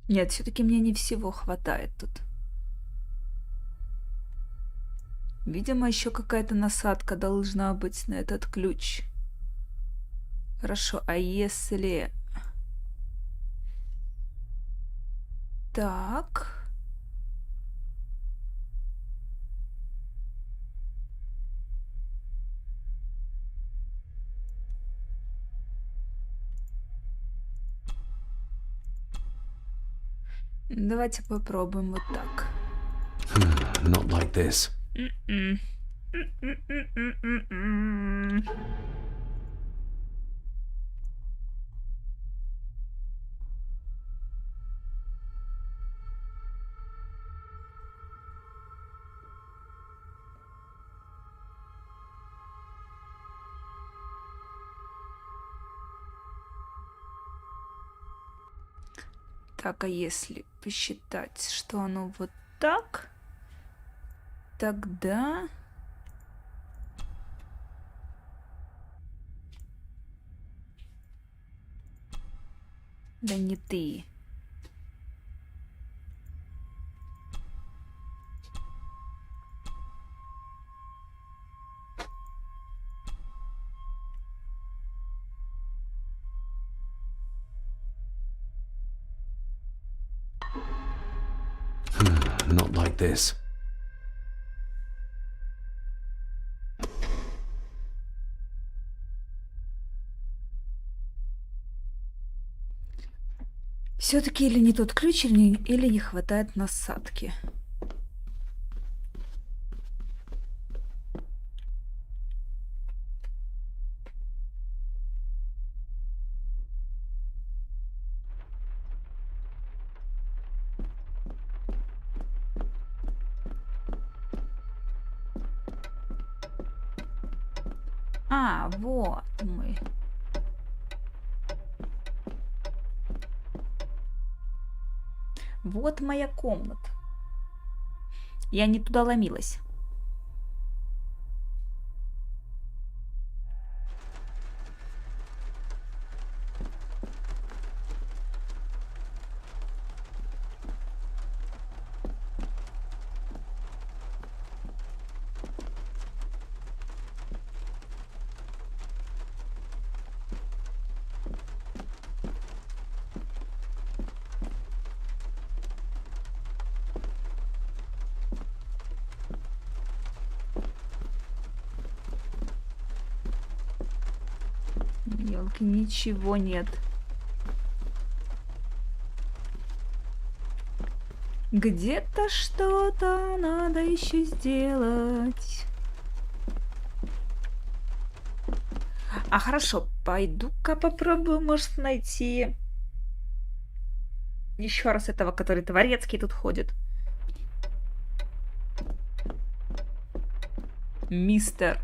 Нет, все-таки мне не всего хватает тут. Видимо, еще какая-то насадка должна быть на этот ключ. Хорошо, а если... Так... Давайте попробуем вот так. Not like this. Так, а если посчитать, что оно вот так, тогда... Да не ты. Not like this. Все-таки или не тот ключ, или не хватает насадки. А, вот мы. Вот моя комната. Я не туда ломилась. Ёлки, ничего нет. Где-то что-то надо еще сделать. А хорошо, пойду-ка попробую, может, найти Еще раз этого, который дворецкий тут ходит. Мистер.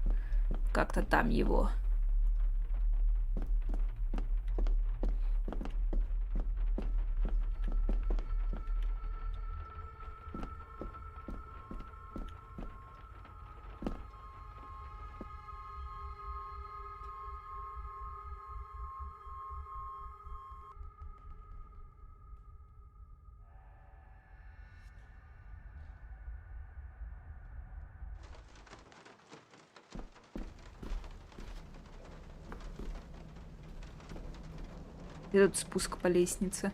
Как-то там его. И тут спуск по лестнице.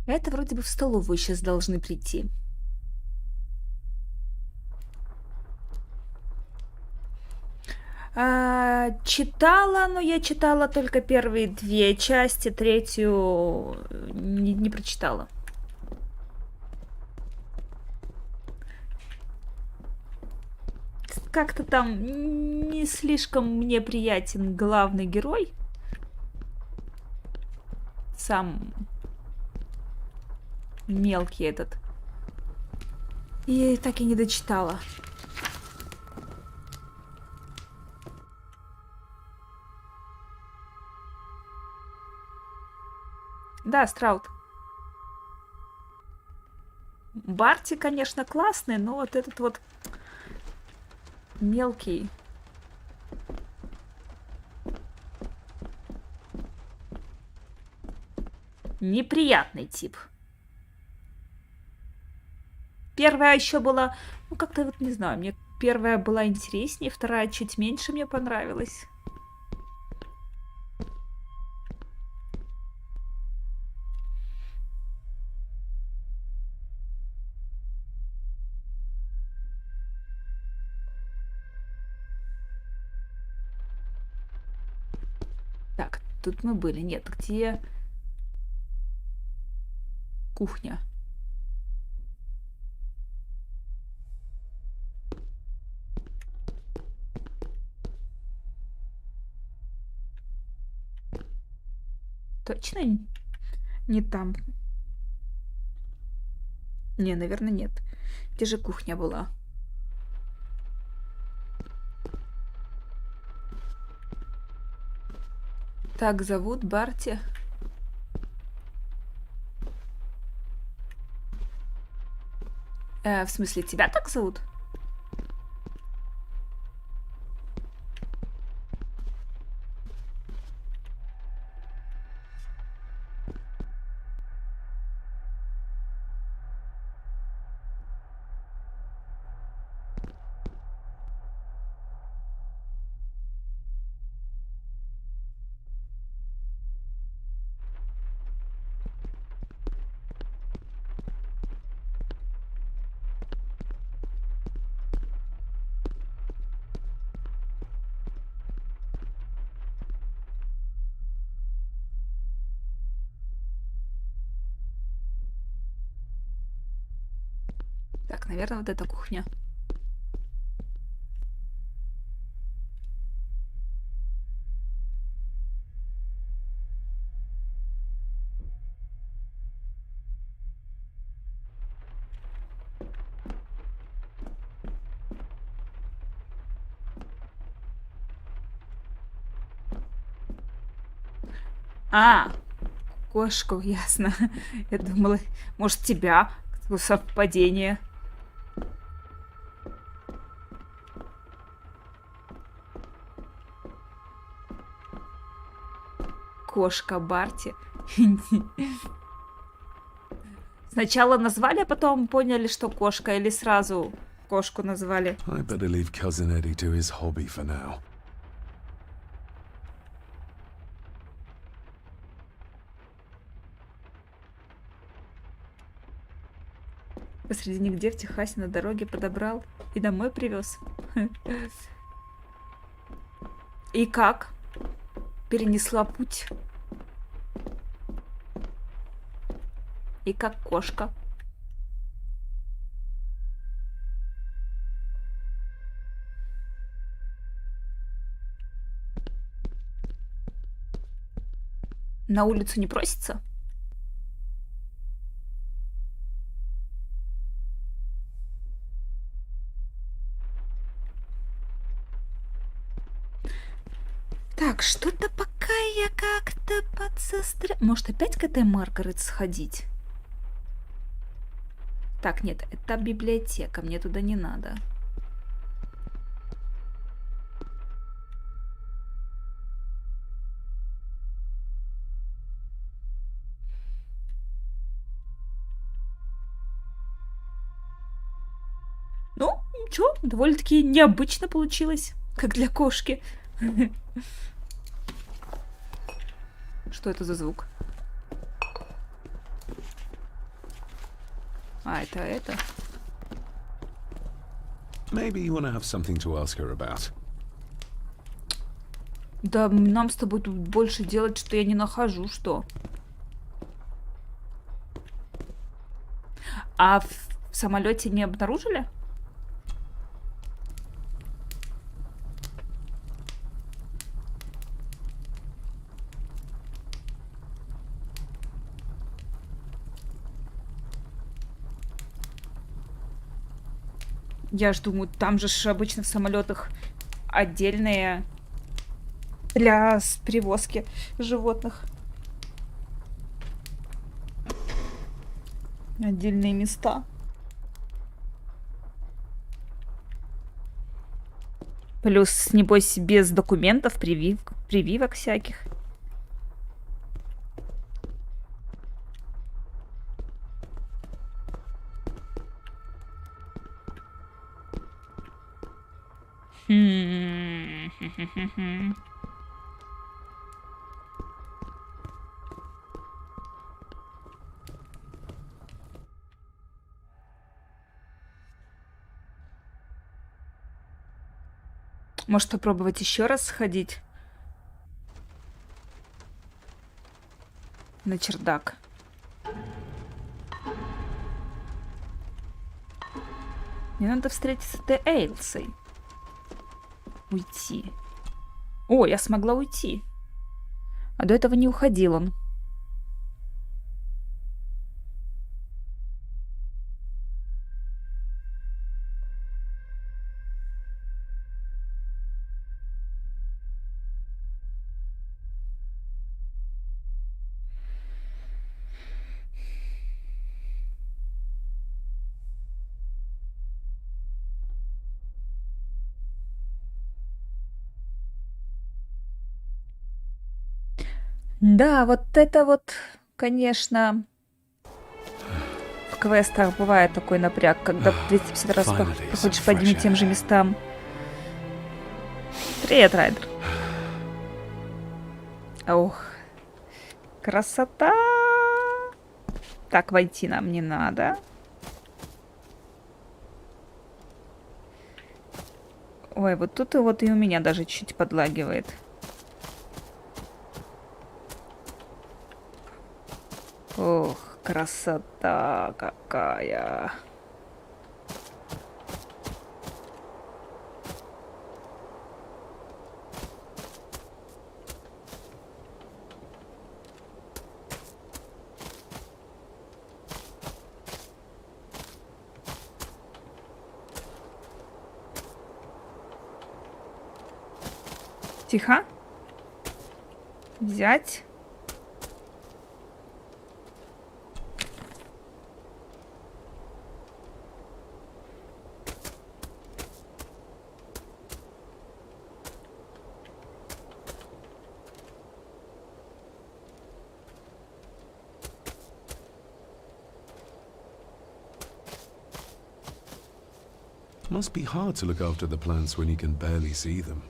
Это вроде бы в столовую сейчас должны прийти. Читала, но я читала только первые 2 части, 3-ю не прочитала. Как-то там не слишком мне приятен главный герой. Сам мелкий этот. И так и не дочитала. Да, Страут. Барти, конечно, классный, но вот этот вот мелкий. Неприятный тип. Первая еще была, ну как-то вот не знаю, мне первая была интереснее, вторая чуть меньше мне понравилась. Так, тут мы были. Нет, где кухня? Точно не там? Не, наверное, нет. Где же кухня была? Так зовут Барти. В смысле, тебя так зовут? Так, наверное, вот эта кухня. Кошку, ясно. Я думала, может, тебя? Совпадение. Кошка Барти. Сначала назвали, а потом поняли, что кошка, или сразу кошку назвали. I better leave Cousin Eddie to his hobby for now. Посреди нигде в Техасе на дороге подобрал и домой привез. И как? Перенесла путь. И как кошка. На улицу не просится? Так, что-то пока я как-то подсостра... Может, опять к этой Маргарет сходить? Так, нет, это библиотека, мне туда не надо. Ну, ничего, довольно-таки необычно получилось, как для кошки. Что это за звук? А, это. Maybe you want to have something to ask her about. Да нам с тобой тут больше делать, что я не нахожу, что? А в самолете не обнаружили? Я ж думаю, там же ж обычно в самолетах отдельные для перевозки животных. Отдельные места. Плюс, небось, без документов, прививок всяких. Может, попробовать еще раз сходить на чердак. Мне надо встретиться с Эйлсой. Уйти. О, я смогла уйти. А до этого не уходил он. Да, вот это вот, конечно, в квестах бывает такой напряг, когда 250 раз проходишь по одним и тем же местам. Привет, Райдер. Ох, красота! Так, войти нам не надо. Ой, вот тут и вот и у меня даже чуть подлагивает. Ох, красота какая. Тихо. Взять. Must be hard to look after the plants when you can barely see them.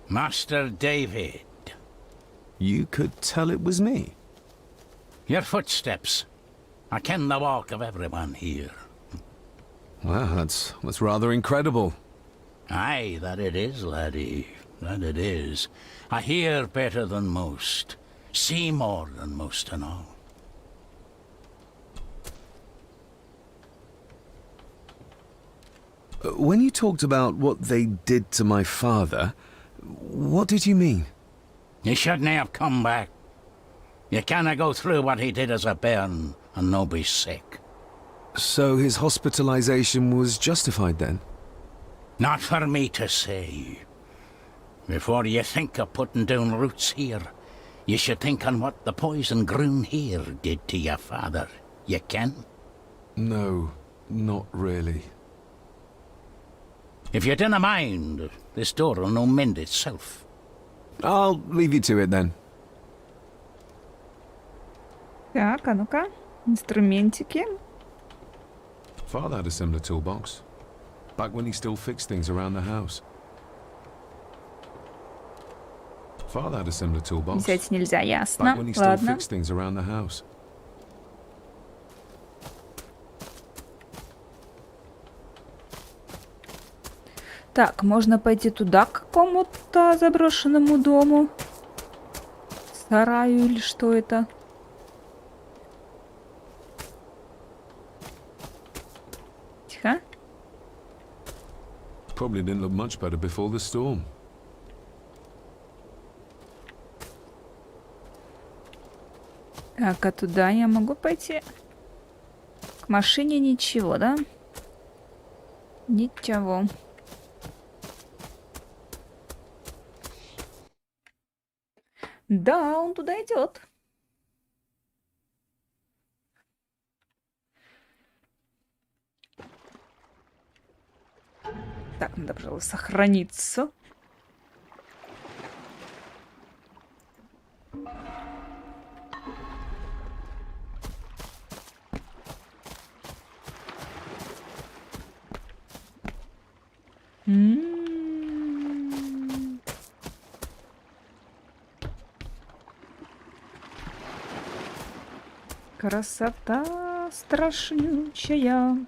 Master David. You could tell it was me. Your footsteps. I ken the walk of everyone here. Wow, that's rather incredible. Aye, that it is, laddie. That it is. I hear better than most. See more than most and all. When you talked about what they did to my father, what did you mean? You shouldn't have come back. You canna go through what he did as a bairn and no be sick. So his hospitalization was justified then? Not for me to say. Before you think of putting down roots here, you should think on what the poison grown here did to your father. You can? No, not really. If you dinna mind, this door will no mend itself. I'll leave you to it then. Так, а ну-ка. Инструментики. Father had a similar toolbox. Back when he still fixed things around the house. Father had a similar toolbox. Взять нельзя, ясно. Back when he still Ладно. fixed things around the house. Так, можно пойти туда, к какому-то заброшенному дому. Сараю или что это? Тихо. Probably didn't look much better before the storm. Так, а туда я могу пойти? К машине ничего, да? Ничего. Да, он туда идет. Так, надо, пожалуй, сохраниться. Красота страшнючая.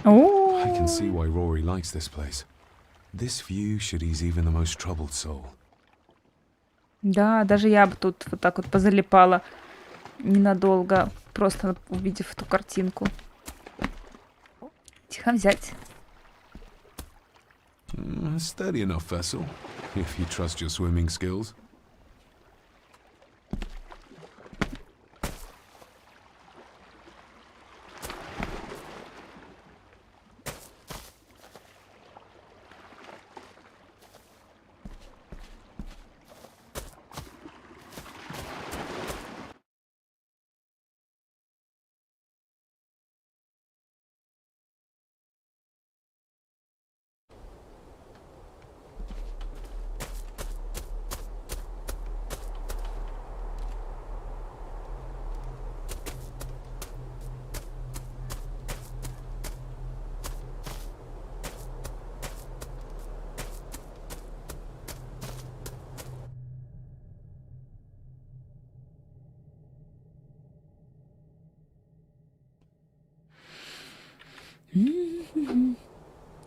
I can see why Rory likes this place. This view should ease even the most troubled soul. Да, даже я бы тут вот так вот позалипала ненадолго, просто увидев эту картинку. Тихо взять. A sturdy enough vessel, if you trust your swimming skills.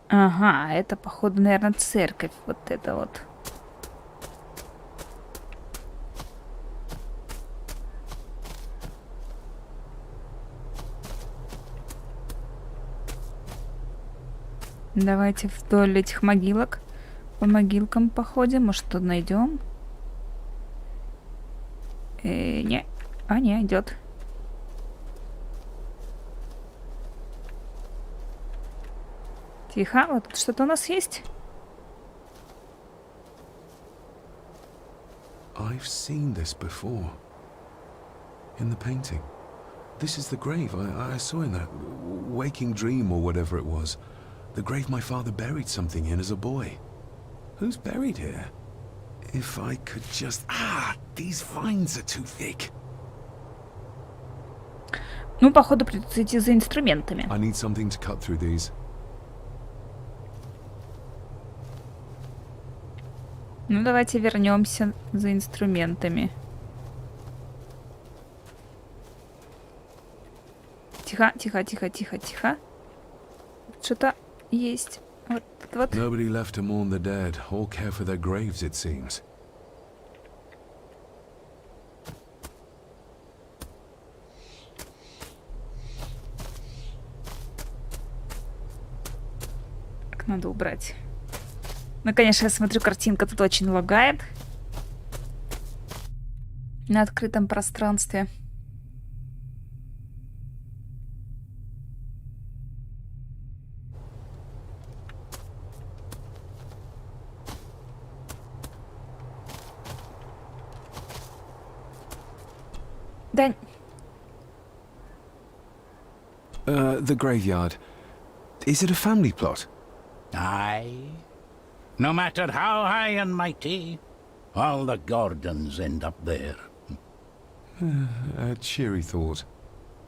Ага, это, походу, наверное, церковь. Вот это вот. Давайте вдоль этих могилок. По могилкам походим. Может, что найдем? Не. А, не, идет. Тихо, вот тут что-то у нас есть. I've seen this before. In the painting. This is the grave I saw in that waking dream or whatever it was. The grave my father buried something in as a boy. Who's buried here? If I could just... these vines are too thick. Ну, походу, придется идти за инструментами. I need something to cut through these. Ну, давайте вернемся за инструментами. Тихо, тихо, тихо, тихо, тихо. Что-то есть. Вот. Nobody left to mourn the dead or care for their graves, it seems. Так, надо убрать. Ну, конечно, я смотрю, картинка тут очень лагает. На открытом пространстве. Да. The graveyard. Is it a family plot? Aye. No matter how high and mighty, all the Gordons end up there. A cheery thought.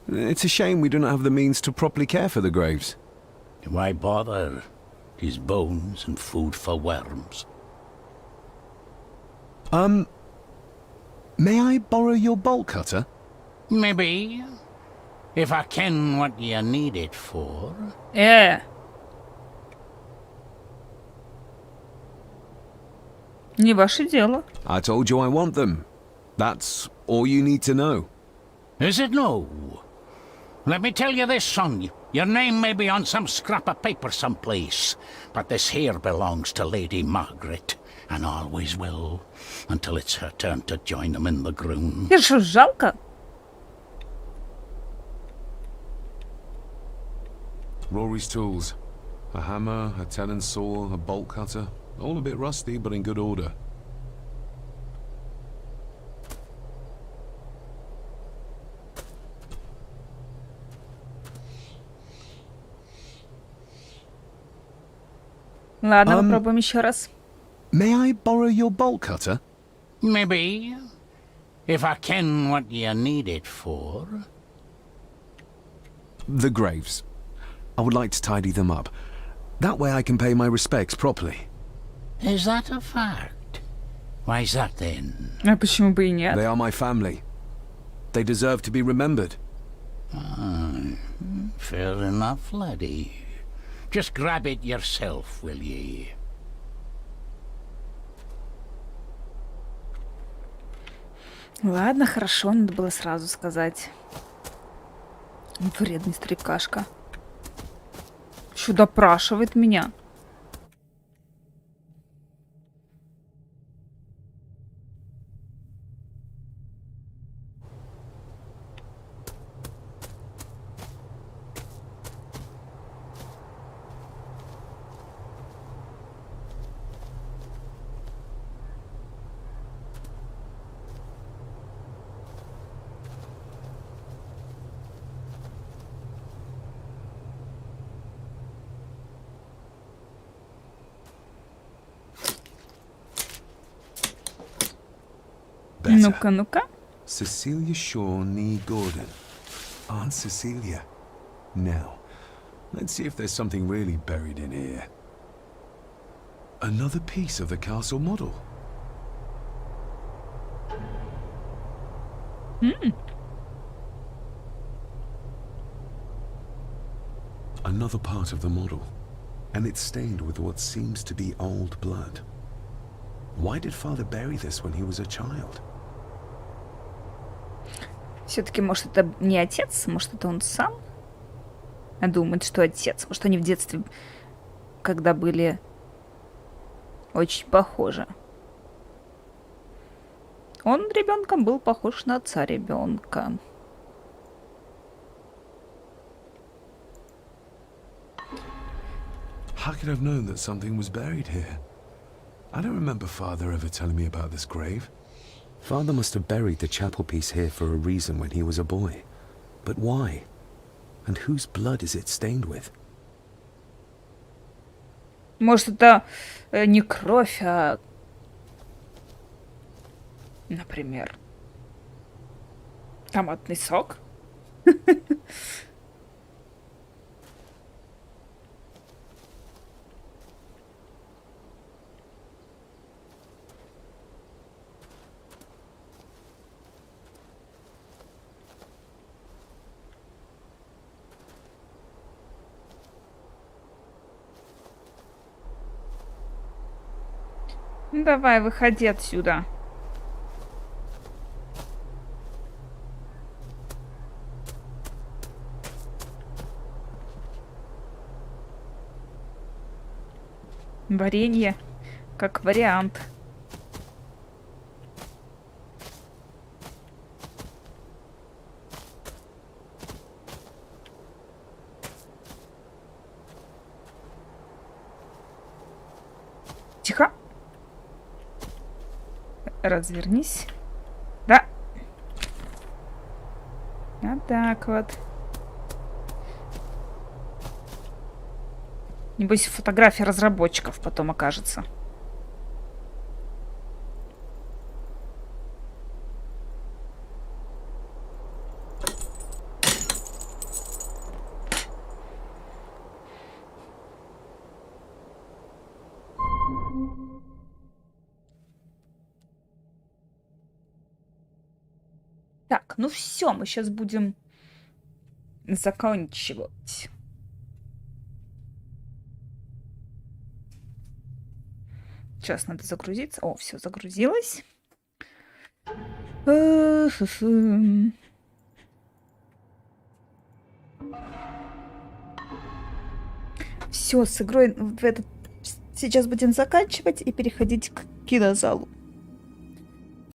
It's a shame we do not have the means to properly care for the graves. Why bother? 'Tis bones and food for worms. May I borrow your bolt cutter? Maybe. If I ken what you need it for. Не ваше дело. I told you I want them. That's all you need to know. Is it no? Let me tell you this, son. Your name may be on some scrap of paper someplace, but this here belongs to Lady Margaret, and always will, until it's her turn to join them in the groom. Тебе что, жалко? Rory's tools. A hammer, a tenon saw, a bolt cutter. All a bit rusty, but in good order. Ладно, попробуем еще раз. May I borrow your bolt cutter? Maybe. If I ken what you need it for. The graves. I would like to tidy them up. That way I can pay my respects properly. Is that a fact? Why's that then? А почему бы и нет? They are my family. They deserve to be remembered. Fair enough, laddie. Just grab it yourself, will ye? Ладно, хорошо, надо было сразу сказать. Вредный старикашка. Еще допрашивает меня. Ну-ка, ну-ка. Cecilia Shaw Nee Gordon. Aunt Cecilia. Now, let's see if there's something really buried in here. Another piece of the castle model. Another part of the model. And it's stained with what seems to be old blood. Why did father bury this when he was a child? Все-таки, может, это не отец, может, это он сам? А думает, что отец. Может, они в детстве, когда были очень похожи. Он ребенком был похож на отца ребенка. How could I have known that something was buried here? I don't remember father ever telling me about this grave. Father must have buried the chapel piece here for a reason when he was a boy. But why? And whose blood is it stained with? Может, это не кровь, а Например, томатный сок. Ну, давай, выходи отсюда. Варенье, как вариант. Тихо. Развернись. Да. Вот так вот. Небось, фотография разработчиков потом окажется. Так, ну все, мы сейчас будем заканчивать. Сейчас надо загрузиться. О, все загрузилось. Все, с игрой в этот... Сейчас будем заканчивать и переходить к кинозалу.